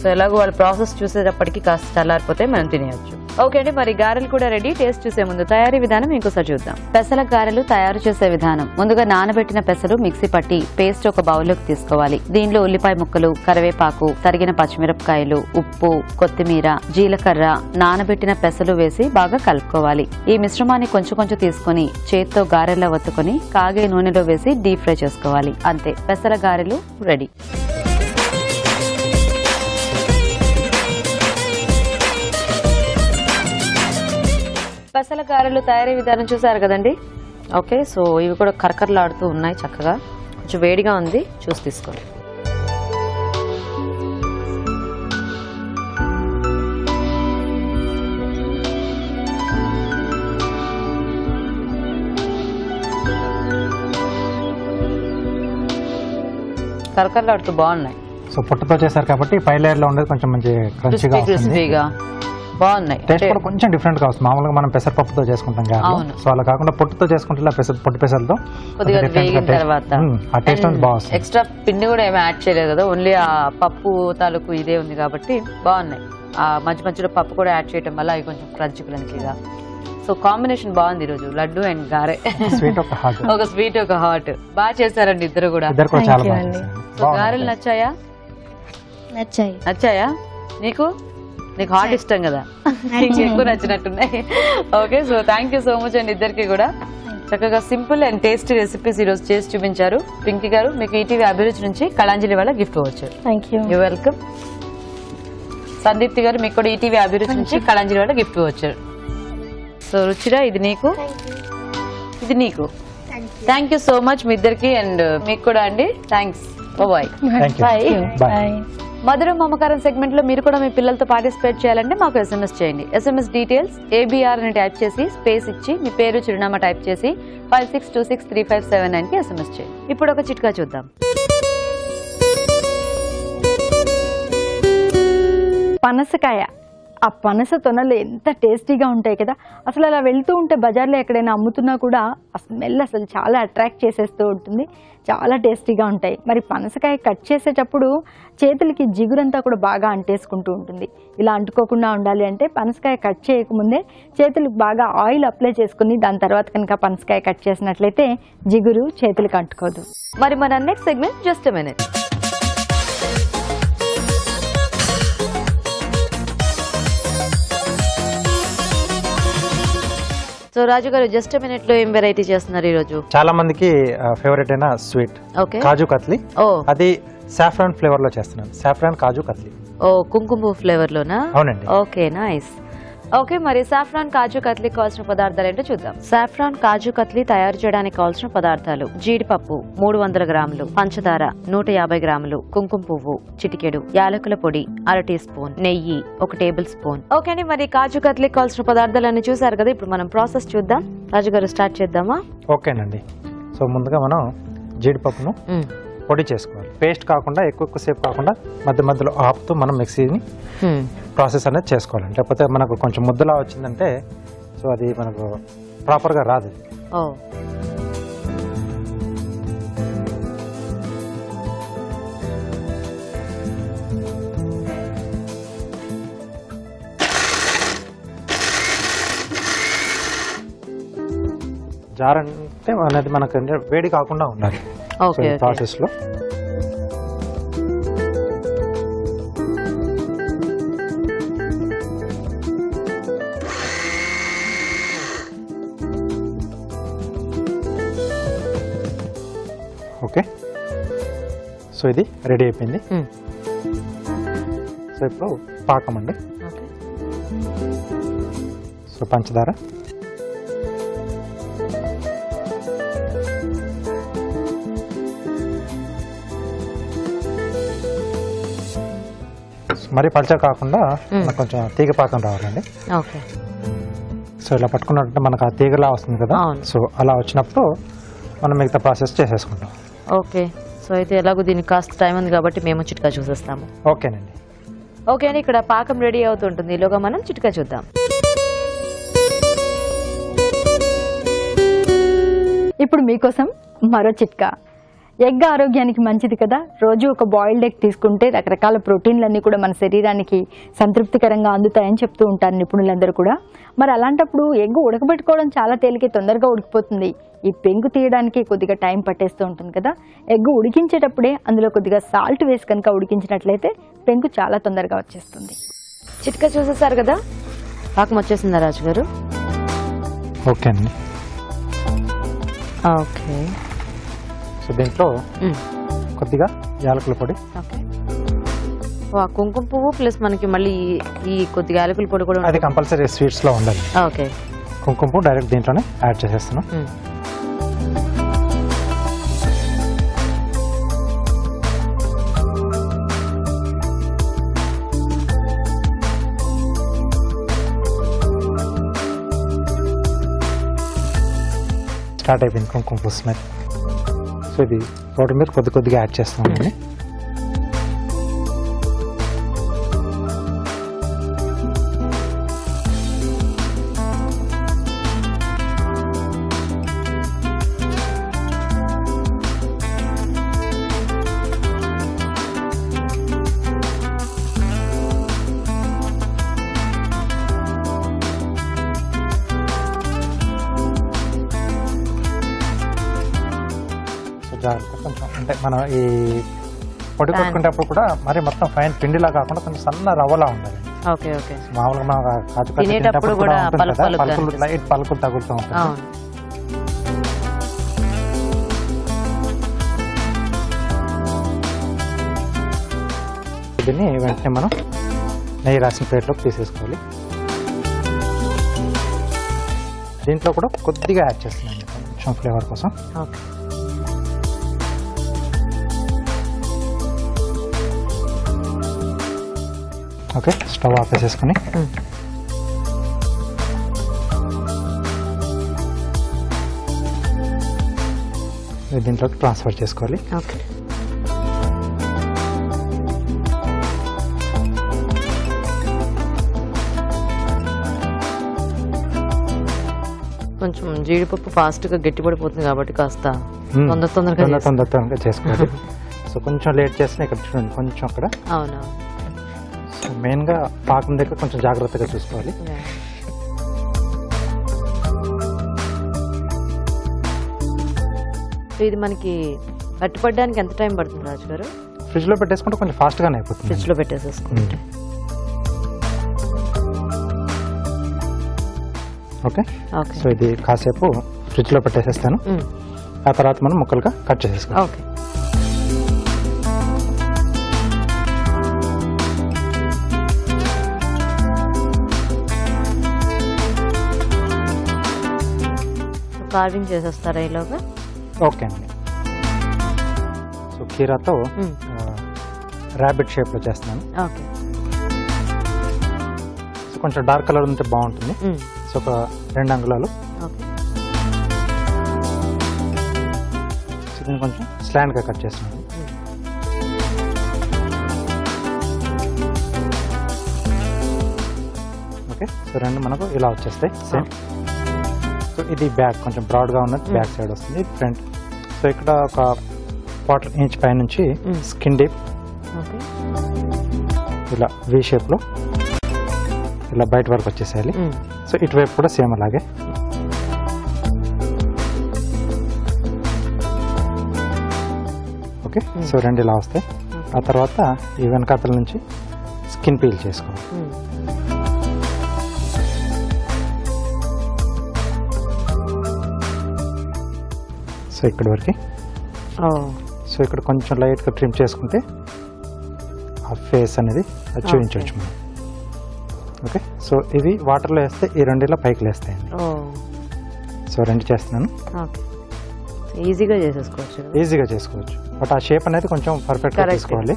సో ఎలాగో వాళ్ళ ప్రాసెస్ చూసేటప్పటికి కాస్త చల్లారిపోతే మనం తినేయచ్చు. ఓకే అండి, మరి గారెలు కూడా రెడీ. టేస్ట్ చూసే ముందు తయారీ విధానం ఇంకోసారి చూద్దాం. పెసల గారెలు తయారు చేసే విధానం. ముందుగా నానబెట్టిన పెసలు మిక్సీ పట్టి పేస్ట్ ఒక బౌల్లోకి తీసుకోవాలి. దీనిలో ఉల్లిపాయ ముక్కలు, కరివేపాకు, తరిగిన పచ్చిమిరపకాయలు, ఉప్పు, కొత్తిమీర, జీలకర్ర, నానబెట్టిన పెసలు వేసి బాగా కలుపుకోవాలి. ఈ మిశ్రమాన్ని కొంచెం కొంచెం తీసుకుని చేత్తో గారెలా ఒత్తుకొని కాగే నూనెలో వేసి డీప్ ఫ్రై చేసుకోవాలి. అంతే, పెసల గారెలు రెడీ. పెసల గారెలు తయారీ విధానం చూసారు కదండి. ఓకే, సో ఇవి కూడా కరకరలాడుతూ ఉన్నాయి చక్కగా. కొంచెం వేడిగా ఉంది, చూసి తీసుకోండి. కరకరలాడుతూ బాగున్నాయి. సో పొట్టుతో చేశారు కాబట్టి పై లేయర్ లో ఉండేది కొంచెం మంచి క్రంచీగా క్రిస్పీగా బాగున్నాయి. టేస్ట్ కూడా కొంచెం డిఫరెంట్ గా వస్తుంది. మామూలుగా మనం పెసరపప్పుతో చేసుకుంటాం కదా, సో అలా కాకుండా పొట్టుతో చేసుకుంటే పొట్టు పెసలతో కొద్దిగా వేగిన తర్వాత ఆ టేస్ట్ బాగుంది. ఎక్స్ట్రా పిండి కూడా ఏమి యాడ్ చేయలేదు కదా, ఓన్లీ ఆ పప్పు తాలూకు ఇదే ఉంది కాబట్టి బాగున్నాయి. ఆ మధ్య మధ్యలో పప్పు కూడా యాడ్ చేయడం వల్ల అవి కొంచెం క్రంచీగా. సో కాంబినేషన్ బాగుంది ఈరోజు, లడ్డు అండ్ గారె. ఒక స్వీట్ ఒక హాట్. బాగా చేశారండి ఇద్దరు కూడా. సో గారెలు నచ్చాయా? నచ్చాయా నీకు? నీకు హాట్ ఇష్టం కదా, ఎక్కువ నచ్చినట్టున్నాయి. Okay, so thank you so much అండి ఇద్దరికి కూడా. చక్కగా సింపుల్ అండ్ టేస్టీ రెసిపీస్ ఈరోజు చేసి చూపించారు. పింకీ గారు, మీకు ఈటీవీ అభిరుచి నుంచి కళాంజలి వాళ్ళ గిఫ్ట్ వచ్చారు. You welcome. సందీప్తి గారు, మీకు కూడా ఈటీవీ అభిరుచి నుంచి కళాంజలి వాళ్ళ గిఫ్ట్ వచ్చారు. సో రుచిరా, ఇది నీకు, ఇది నీకు. థ్యాంక్ యూ సో మచ్ మీ ఇద్దరికి అండ్ మీకు కూడా అండి. థ్యాంక్స్. బాయ్. బాయ్. మధురం మమకారం సెగ్మెంట్ లో మీరు కూడా మీ పిల్లలతో పార్టిసిపేట్ చేయాలంటే మాకు SMS చేయండి. SMS డీటెయిల్స్ ABR అని టైప్ చేసి స్పేస్ ఇచ్చి మీ పేరు, చిరునామా టైప్ చేసి 56263579 కి SMS చేయండి. ఇప్పుడు ఒక చిట్కా చూద్దాం. పనసకాయ, ఆ పనస తొనలు ఎంత టేస్టీగా ఉంటాయి కదా. అసలు అలా వెళ్తూ ఉంటే బజార్లో ఎక్కడైనా అమ్ముతున్నా కూడా ఆ స్మెల్ అసలు చాలా అట్రాక్ట్ చేసేస్తూ ఉంటుంది. చాలా టేస్టీగా ఉంటాయి. మరి పనసకాయ కట్ చేసేటప్పుడు చేతులకి జిగురంతా కూడా బాగా అంటేసుకుంటూ ఉంటుంది. ఇలా అంటుకోకుండా ఉండాలి అంటే పనసకాయ కట్ చేయకముందే చేతులకు బాగా ఆయిల్ అప్లై చేసుకుని దాని తర్వాత కనుక పనసకాయ కట్ చేసినట్లయితే జిగురు చేతులకు అంటుకోదు. మరి మన next segment just a minute. So Raju garu, just minute లో ఏం వెరైటీ చేస్తున్నారు ఈ రోజు? చాలా మందికి ఫేవరెట్ అయిన స్వీట్ కాజు కత్లీ. అది సాఫ్రాన్ ఫ్లేవర్ లో చేస్తున్నాను. సాఫ్రాన్ కాజు కత్లీ. ఓ, కుంకుమ ఫ్లేవర్ లోనా? అవునండి. Okay, nice. ఓకే, మరి సాఫ్రాన్ కాజు కత్లీ కావాల్సిన పదార్థాలు ఏంటో చూద్దాం. సాఫ్రాన్ కాజు కత్లీ తయారు చేయడానికి కావాల్సిన పదార్థాలు: జీడిపప్పు 300 గ్రాములు, పంచదార 150 గ్రాములు, కుంకుమ పువ్వు చిటికెడు, యాలకుల పొడి 1/2 టీ స్పూన్, నెయ్యి 1 టేబుల్ స్పూన్. ఓకే అండి, మరి కాజు కత్లీ కావాల్సిన పదార్థాలన్నీ చూసారు కదా. ఇప్పుడు మనం ప్రాసెస్ చూద్దాం. రాజు గారు, స్టార్ట్ చేద్దామా? ఓకేనండి. సో ముందుగా మనం జీడిపప్పును పొడి చేసుకోవాలి. పేస్ట్ కాకుండా ఎక్కువసేపు కాకుండా మధ్య మధ్యలో ఆపుతూ మనం మిక్సీని ప్రాసెస్ అనేది చేసుకోవాలి. లేకపోతే మనకు కొంచెం ముద్దలా వచ్చిందంటే సో అది మనకు ప్రాపర్గా రాదు. జార్ అంటే అనేది మనకు వేడి కాకుండా ఉండాలి ప్రాసెస్ లో. ఓకే, సో ఇది రెడీ అయిపోయింది. సో ఇప్పుడు పాకం అండి. సో పంచదార, మరి పల్చగా కాకుండా మనకు కొంచెం తీగ పాకం రావాలండి. ఓకే, సో ఇలా పట్టుకున్నట్టు మనకు ఆ తీగలా వస్తుంది కదా, సో అలా వచ్చినప్పుడు మనం మిగతా ప్రాసెస్ చేసేసుకుంటాం. ఓకే, సో అయితే ఎలాగో దీనికి కాస్త టైం ఉంది కాబట్టి మేము చిట్కా చూసేస్తాము. ఓకేనండి. ఓకే అండి, ఇక్కడ పాకం రెడీ అవుతుంటుంది, ఈలోగా మనం చిట్కా చూద్దాం. ఇప్పుడు మీకోసం మరో చిట్కా. ఎగ్ ఆరోగ్యానికి మంచిది కదా, రోజు ఒక బాయిల్డ్ ఎగ్ తీసుకుంటే రకరకాల ప్రోటీన్లన్నీ కూడా మన శరీరానికి సంతృప్తికరంగా అందుతాయని చెప్తూ ఉంటారు నిపుణులందరూ కూడా. మరి అలాంటప్పుడు ఎగ్ ఉడకబెట్టుకోవడం చాలా తేలికే, తొందరగా ఉడికిపోతుంది. ఈ పెంకు తీయడానికి కొద్దిగా టైం పట్టేస్తూ ఉంటుంది కదా. ఎగ్ ఉడికించేటప్పుడే అందులో కొద్దిగా సాల్ట్ వేసి కనుక ఉడికించినట్లయితే పెంకు చాలా తొందరగా వచ్చేస్తుంది. చిట్కా చూసేసారు కదా, పాకం వచ్చేసిందా రాజు గారు? ఓకే అండి. ఓకే, సో దీంట్లో కొద్దిగా యాలకుల పొడి, కుంకుమ పువ్వు ప్లస్ మనకి మళ్ళీ ఈ కొద్దిగా యాలకుల పొడి కూడా అది కంపల్సరీ స్వీట్స్ లో ఉండాలి. ఓకే, కుంకుమ పువ్వు డైరెక్ట్ దీంట్లోనే యాడ్ చేసేస్తున్నాం. స్టార్ట్ అయిపోయింది కుంకుమ పువ్వు స్మెల్. సో ఇది పౌడర్ మీద కొద్దిగా యాడ్ చేస్తున్నామండి. కొంచెం అంటే మనం ఈ పొడి కొట్టుకునేటప్పుడు కూడా మరి మొత్తం ఫైన్ పిండిలా కాకుండా కొంచెం సన్న రవ్వలా ఉండాలి. ఓకే, ఓకే, మామూలుగా మనం కాజు తినేటప్పుడు కూడా పలుకులు లైట్ పలుకులు తగులుతూ ఉంటుంది. దీన్ని వెంటనే మనం నెయ్యి రాసిన ప్లేట్లోకి తీసేసుకోవాలి. దీంట్లో కూడా కొద్దిగా యాడ్ చేస్తున్నాం కొంచెం ఫ్లేవర్ కోసం. ఓకే, ఓకే, స్టవ్ ఆపేసేసుకొని దీంట్లోకి ట్రాన్స్ఫర్ చేసుకోవాలి. ఓకే, కొంచెం జీడిపప్పు ఫాస్ట్ గా గట్టిపడిపోతుంది కాబట్టి కాస్త తొందరగా చేసుకోవాలి. సో కొంచెం లేట్ చేస్తే ఇక్కడ చూడండి కొంచెం అక్కడ. అవును, మెయిన్ గా పాకం దగ్గర కొంచెం జాగ్రత్తగా చూసుకోవాలి. ఇది మనకి గట్టిపడడానికి ఎంత టైం పడుతుంది రాజు గారు? ఫ్రిడ్జ్ లో పెట్టేసుకుంటే కొంచెం ఫాస్ట్ గానే అయిపోతుంది. ఫ్రిడ్జ్ లో పెట్టేసేసుకుంటే ఓకే. సో ఇది కాసేపు ఫ్రిడ్జ్ లో పెట్టేసేస్తాను. ఆ తర్వాత మనం ముక్కలుగా కట్ చేసేసుకోవాలి. ఓకే, కార్వింగ్ చేసేస్తారా ఈలోగా? ఓకే అండి. సో కీరాతో ర్యాబిట్ షేప్ లో చేస్తున్నాను. ఓకే, సో కొంచెం డార్క్ కలర్ ఉంటే బాగుంటుంది. సో ఒక 2 అంగుళాలు. ఓకే, సో దీన్ని కొంచెం స్లాంట్ గా కట్ చేస్తున్నాను. ఓకే, సో 2 మనకు ఇలా వచ్చేస్తాయి సేమ్. సో ఇది బ్యాక్ కొంచెం బ్రాడ్ గా ఉన్నది బ్యాక్ సైడ్ వస్తుంది, ఫ్రంట్. సో ఇక్కడ ఒక 1/4 ఇంచ్ పై నుంచి స్కిన్ డీప్ ఇలా వి షేప్ లో ఇలా బయట వరకు వచ్చేసేయాలి. సో ఇటువైపు కూడా సేమ్ అలాగే. ఓకే, సో 2 ఇలా వస్తాయి. ఆ తర్వాత ఈ వెనకాతల నుంచి స్కిన్ పీల్ చేసుకోవాలి. సో ఇక్కడి వరకు సో ఇక్కడ కొంచెం లైట్గా ట్రిమ్ చేసుకుంటే ఆ ఫేస్ అనేది చూపించవచ్చు మనం. ఓకే, సో ఇవి వాటర్లో వేస్తే ఈ రెండిలో పైకి లేస్తాయండి. సో 2 చేస్తున్నాను. ఈజీగా చేసుకోవచ్చు, బట్ ఆ షేప్ అనేది కొంచెం పర్ఫెక్ట్గా తీసుకోవాలి.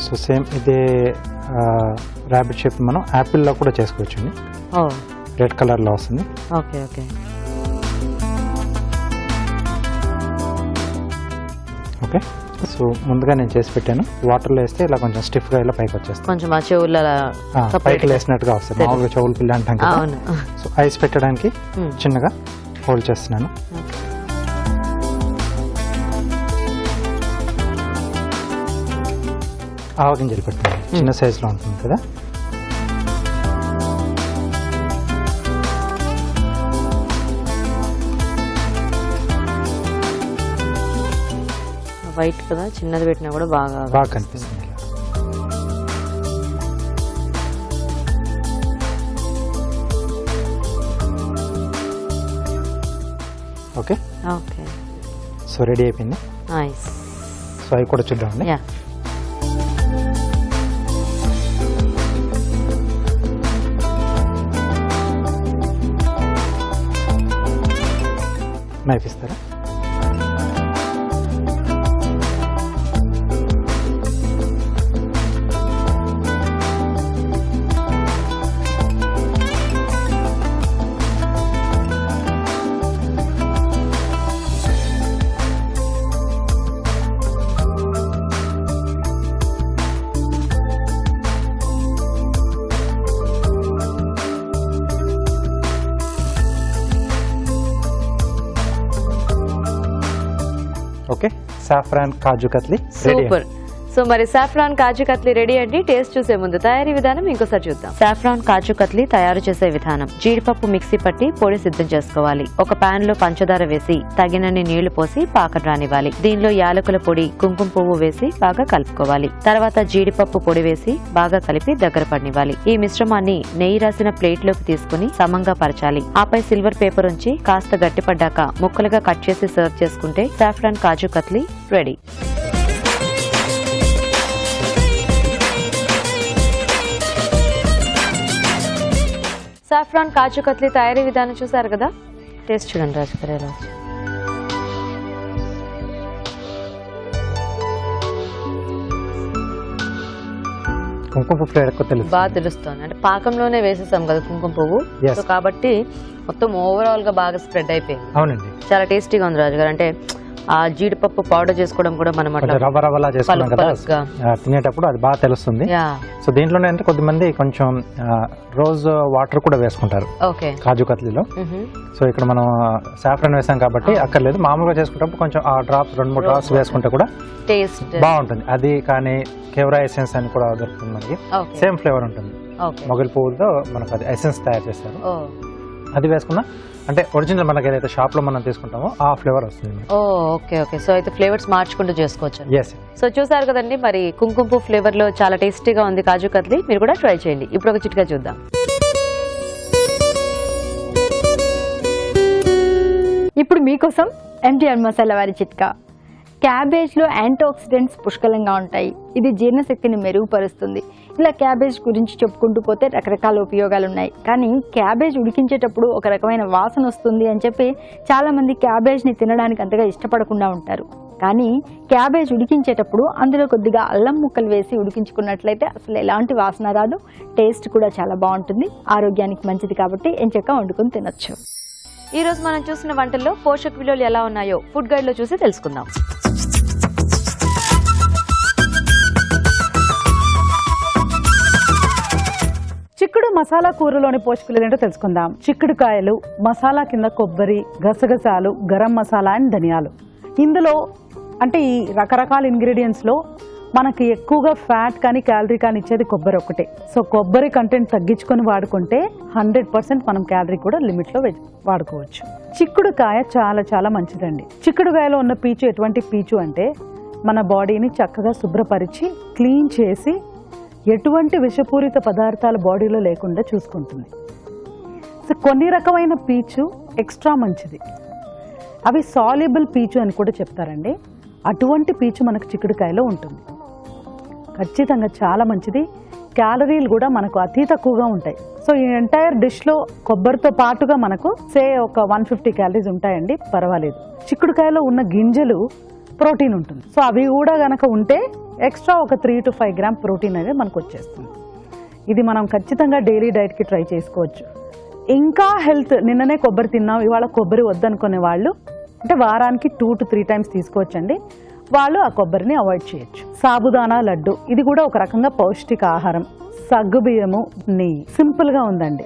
సో సేమ్ ఇదే ర్యాబిట్ షేప్ మనం యాపిల్లో కూడా చేసుకోవచ్చు అండి. రెడ్ కలర్లో వస్తుంది. ఓకే, సో ముందుగా నేను చేసి పెట్టాను. వాటర్లో వేస్తే ఇలా కొంచెం స్టిఫ్గా ఇలా పైకి వచ్చేస్తుంది, కొంచెం ఆ చెవుల పైకి లేసినట్టుగా వస్తుంది. మామూలుగా చెవులు పిల్ల అంటాం కదా. సో ఐస్ పెట్టడానికి చిన్నగా హోల్డ్ చేస్తున్నాను. ఆవగింజలు పెట్టుకున్నాను, చిన్న సైజులో ఉంటుంది కదా. వైట్ కదా, చిన్నది పెట్టినా కూడా బాగా కనిపిస్తుంది. ఓకే, సో రెడీ అయిపోయింది. సో అవి కూడా చూద్దామండి. నైఫ్ ఇస్తారా? ఓకే, సాఫ్రాన్ కాజు కత్లీ సూపర్. సో మరి సాఫ్రాన్ కాజు కత్లీ రెడీ అండి. టేస్ట్ చూసే ముందు తయారీ విధానం ఇంకోసారి చూద్దాం. సాఫ్రాన్ కాజు కత్లీ తయారు చేసే విధానం: జీడిపప్పు మిక్సీ పట్టి పొడి సిద్ధం చేసుకోవాలి. ఒక పాన్ లో పంచదార వేసి తగినన్ని నీళ్లు పోసి పాకం రానివ్వాలి. దీనిలో యాలకుల పొడి, కుంకుమ పువ్వు వేసి బాగా కలుపుకోవాలి. తర్వాత జీడిపప్పు పొడి వేసి బాగా కలిపి దగ్గర పడినివ్వాలి. ఈ మిశ్రమాన్ని నెయ్యి రాసిన ప్లేట్ లోకి తీసుకుని సమంగా పరచాలి. ఆపై సిల్వర్ పేపర్ ఉంచి కాస్త గట్టిపడ్డాక ముక్కలుగా కట్ చేసి సర్వ్ చేసుకుంటే సాఫ్రాన్ కాజు కత్లీ రెడీ. సాఫ్రాన్ కాజు కత్లీ తయారీ విధానం చూసారు కదా. టేస్ట్ చూడండి రాజు గారు ఎలా వచ్చి. కుంకుమ పువ్వు బాగా తెలుస్తుంది, అంటే పాకంలోనే వేసేసాం కదా కుంకుమ పువ్వు. సో కాబట్టి మొత్తం ఓవరాల్ గా బాగా స్ప్రెడ్ అయిపోయింది. అవునండి, చాలా టేస్టీగా ఉంది రాజు గారు. అంటే ఆ జీడిపప్పు పౌడర్ చేసుకోవడం కూడా మనం రవ్వలా చేసుకున్నాం కదా, తినేటప్పుడు అది బాగా తెలుస్తుంది. సో దీంట్లోనే అంటే కొద్దిమంది కొంచెం రోజ్ వాటర్ కూడా వేసుకుంటారు కాజు కత్లీలో. సో ఇక్కడ మనం సాఫ్రాన్ వేసాం కాబట్టి అక్కర్లేదు. మామూలుగా చేసుకుంటప్పుడు కొంచెం ఆ డ్రాప్స్ 2-3 డ్రాప్స్ వేసుకుంటే కూడా టేస్ట్ బాగుంటుంది. అది కానీ కెవరా ఎసెన్స్ అని కూడా దొరుకుతుంది మనకి, సేమ్ ఫ్లేవర్ ఉంటుంది. మొగలి పువ్వులతో మనకు అది ఎసెన్స్ తయారు చేస్తారు. అది వేసుకున్నా అంటే ఒరిజినల్ మనకి ఏదైతే షాప్ లో మనం తీసుకుంటామో ఆ ఫ్లేవర్ వస్తుంది. ఓకే, సో అయితే ఫ్లేవర్స్ మార్చుకుంటూ చేసుకోవచ్చు. yes. సో చూసారు కదండి, మరి కుంకుమ పువ్వు ఫ్లేవర్ లో చాలా టేస్టీగా ఉంది కాజు కత్లీ. మీరు కూడా ట్రై చేయండి. ఇప్పుడు ఒక చిట్కా చూద్దాం. ఇప్పుడు మీకోసం MTR మసాలా వారి చిట్కా. క్యాబేజ్లో యాంటీ ఆక్సిడెంట్స్ పుష్కలంగా ఉంటాయి. ఇది జీర్ణశక్తిని మెరుగుపరుస్తుంది. ఇలా క్యాబేజ్ గురించి చెప్పుకుంటూ పోతే రకరకాల ఉపయోగాలు ఉన్నాయి. కానీ క్యాబేజ్ ఉడికించేటప్పుడు ఒక రకమైన వాసన వస్తుంది అని చెప్పి చాలామంది క్యాబేజ్ని తినడానికి అంతగా ఇష్టపడకుండా ఉంటారు. కానీ క్యాబేజ్ ఉడికించేటప్పుడు అందులో కొద్దిగా అల్లం ముక్కలు వేసి ఉడికించుకున్నట్లయితే అసలు ఎలాంటి వాసన రాదు, టేస్ట్ కూడా చాలా బాగుంటుంది. ఆరోగ్యానికి మంచిది కాబట్టి ఎంచక్కా వండుకొని తినొచ్చు. ఈ రోజు మనం చూసిన వంటల్లో పోషక విలువలు ఎలా ఉన్నాయో ఫుడ్ గైడ్ లో చూసి తెలుసుకుందాం. చిక్కుడు మసాలా కూరలోని పోషకులు ఏంటో తెలుసుకుందాం. చిక్కుడుకాయలు, మసాలా కింద కొబ్బరి, గసగసాలు, గరం మసాలా అండ్ ధనియాలు. ఇందులో అంటే ఈ రకరకాల ఇంగ్రీడియంట్స్లో మనకి ఎక్కువగా ఫ్యాట్ కానీ క్యాలరీ కానీ ఇచ్చేది కొబ్బరి ఒకటే. సో కొబ్బరి కంటెంట్ తగ్గించుకొని వాడుకుంటే 100% మనం క్యాలరీ కూడా లిమిట్లో వాడుకోవచ్చు. చిక్కుడుకాయ చాలా చాలా మంచిదండి. చిక్కుడుకాయలో ఉన్న పీచు ఎటువంటి పీచు అంటే మన బాడీని చక్కగా శుభ్రపరిచి క్లీన్ చేసి ఎటువంటి విషపూరిత పదార్థాలు బాడీలో లేకుండా చూసుకుంటుంది. సో కొన్ని రకమైన పీచు ఎక్స్ట్రా మంచిది. అవి సాల్యుబుల్ పీచు అని కూడా చెప్తారండి. అటువంటి పీచు మనకు చిక్కుడుకాయలో ఉంటుంది. ఖచ్చితంగా చాలా మంచిది. క్యాలరీలు కూడా మనకు అతి తక్కువగా ఉంటాయి. సో ఈ ఎంటైర్ డిష్లో కొబ్బరితో పాటుగా మనకు ఒక 150 క్యాలరీస్ ఉంటాయండి, పర్వాలేదు. చిక్కుడుకాయలో ఉన్న గింజలు ప్రోటీన్ ఉంటుంది. సో అవి కూడా గనక ఉంటే ఎక్స్ట్రా ఒక 3 to 5 గ్రామ్ ప్రోటీన్ అనేది మనకు వచ్చేస్తుంది. ఇది మనం ఖచ్చితంగా డైలీ డైట్కి ట్రై చేసుకోవచ్చు. ఇంకా హెల్త్, నిన్ననే కొబ్బరి తిన్నాం ఇవాళ కొబ్బరి వద్దనుకునే వాళ్ళు అంటే వారానికి 2 to 3 టైమ్స్ తీసుకోవచ్చండి. వాళ్ళు ఆ కొబ్బరిని అవాయిడ్ చేయొచ్చు. సాబుదానా లడ్డు, ఇది కూడా ఒక రకంగా పౌష్టిక ఆహారం. సగ్గుబియ్యము, నెయ్యి, సింపుల్గా ఉందండి.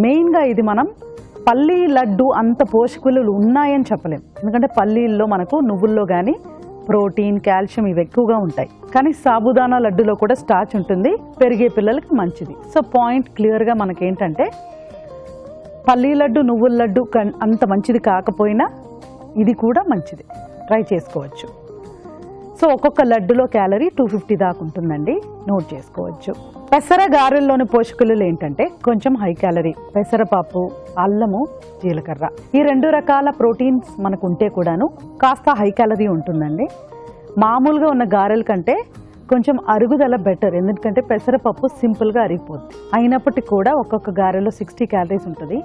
మెయిన్గా ఇది మనం పల్లీ లడ్డు అంత పోషక విలువలు ఉన్నాయని చెప్పలేం. ఎందుకంటే పల్లీల్లో మనకు నువ్వుల్లో కానీ ప్రోటీన్, కాల్షియం ఇవి ఎక్కువగా ఉంటాయి. కానీ సాబుదానా లడ్డులో కూడా స్టార్చ్ ఉంటుంది, పెరిగే పిల్లలకి మంచిది. సో పాయింట్ క్లియర్గా మనకేంటంటే పల్లీ లడ్డు, నువ్వుల లడ్డు అంత మంచిది కాకపోయినా ఇది కూడా మంచిది, ట్రై చేసుకోవచ్చు. సో ఒక్కొక్క లడ్డులో క్యాలరీ 250 దాకా ఉంటుందండి, నోట్ చేసుకోవచ్చు. పెసర గారెల్లోని పోషకులు ఏంటంటే కొంచెం హై క్యాలరీ. పెసరపప్పు, అల్లము, జీలకర్ర, ఈ 2 రకాల ప్రోటీన్స్ మనకు ఉంటే కూడాను కాస్త హై క్యాలరీ ఉంటుందండి. మామూలుగా ఉన్న గారెల కంటే కొంచెం అరుగుదల బెటర్, ఎందుకంటే పెసరపప్పు సింపుల్గా అరిగిపోతుంది. అయినప్పటికీ కూడా ఒక్కొక్క గారెలో 60 క్యాలరీస్ ఉంటుంది.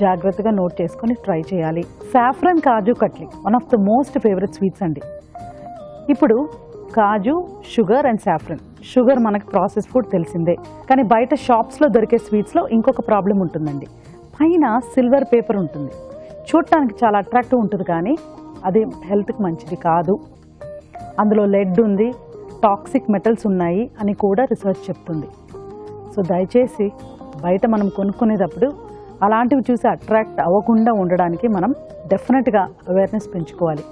జాగ్రత్తగా నోట్ చేసుకుని ట్రై చేయాలి. Saffron kaju katli, one of the most favourite sweets అండి. ఇప్పుడు కాజు, షుగర్ అండ్ సాఫ్రన్. షుగర్ మనకి ప్రాసెస్ ఫుడ్ తెలిసిందే, కానీ బయట షాప్స్లో దొరికే స్వీట్స్లో ఇంకొక ప్రాబ్లం ఉంటుందండి. పైన సిల్వర్ పేపర్ ఉంటుంది, చూడటానికి చాలా అట్రాక్టివ్ ఉంటుంది, కానీ అది హెల్త్కి మంచిది కాదు. అందులో లెడ్ ఉంది, టాక్సిక్ మెటల్స్ ఉన్నాయి అని కూడా రీసెర్చ్ చెప్తుంది. సో దయచేసి బయట మనం కొనుక్కునేటప్పుడు అలాంటివి చూసి అట్రాక్ట్ అవ్వకుండా ఉండడానికి మనం డెఫినెట్గా అవేర్నెస్ పెంచుకోవాలి.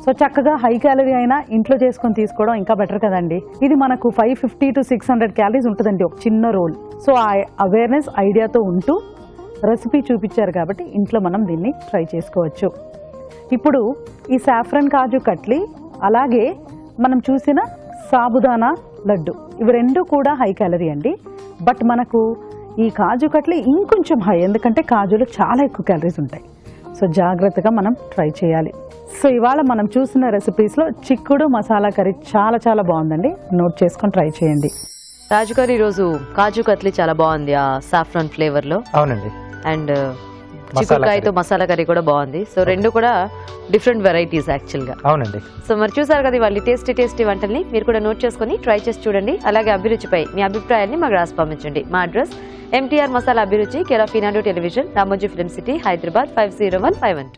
సో చక్కగా హై క్యాలరీ అయినా ఇంట్లో చేసుకొని తీసుకోవడం ఇంకా బెటర్ కదండి. ఇది మనకు 550 to 600 క్యాలరీస్ ఉంటుందండి ఒక చిన్న రోల్. సో ఆ అవేర్నెస్ ఐడియాతో ఉంటూ రెసిపీ చూపించారు కాబట్టి ఇంట్లో మనం దీన్ని ట్రై చేసుకోవచ్చు. ఇప్పుడు ఈ సాఫ్రన్ కాజు కట్లీ, అలాగే మనం చూసిన సాబుదానా లడ్డు, ఇవి 2 కూడా హై క్యాలరీ అండి. బట్ మనకు ఈ కాజు కట్లీ ఇంకొంచెం హై, ఎందుకంటే కాజులో చాలా ఎక్కువ క్యాలరీస్ ఉంటాయి. సో జాగ్రత్తగా మనం ట్రై చేయాలి. సో ఇవాళ మనం చూసిన రెసిపీస్లో చిక్కుడు మసాలా కర్రీ చాలా చాలా బాగుందండి, నోట్ చేసుకొని ట్రై చేయండి. రాజు గారు ఈరోజు కాజు కట్లీ చాలా బాగుంది ఆ సాఫ్రాన్ ఫ్లేవర్ లో. అవునండి. అండ్ చిక్కుడుకాయతో మసాలా కర్రీ కూడా బాగుంది. సో 2 కూడా డిఫరెంట్ వెరైటీస్ యాక్చువల్ గా. అవునండి. సో మరి చూసారు కదా వాళ్ళ టేస్టీ వంటల్ని, మీరు కూడా నోట్ చేసుకుని ట్రై చేసి చూడండి. అలాగే అభిరుచిపై మీ అభిప్రాయాన్ని మాకు రాసి పంపించండి. మా అడ్రస్ MTR మసాలా అభిరుచి, care of Eenadu television, Ramoji film city, Hyderabad 50151.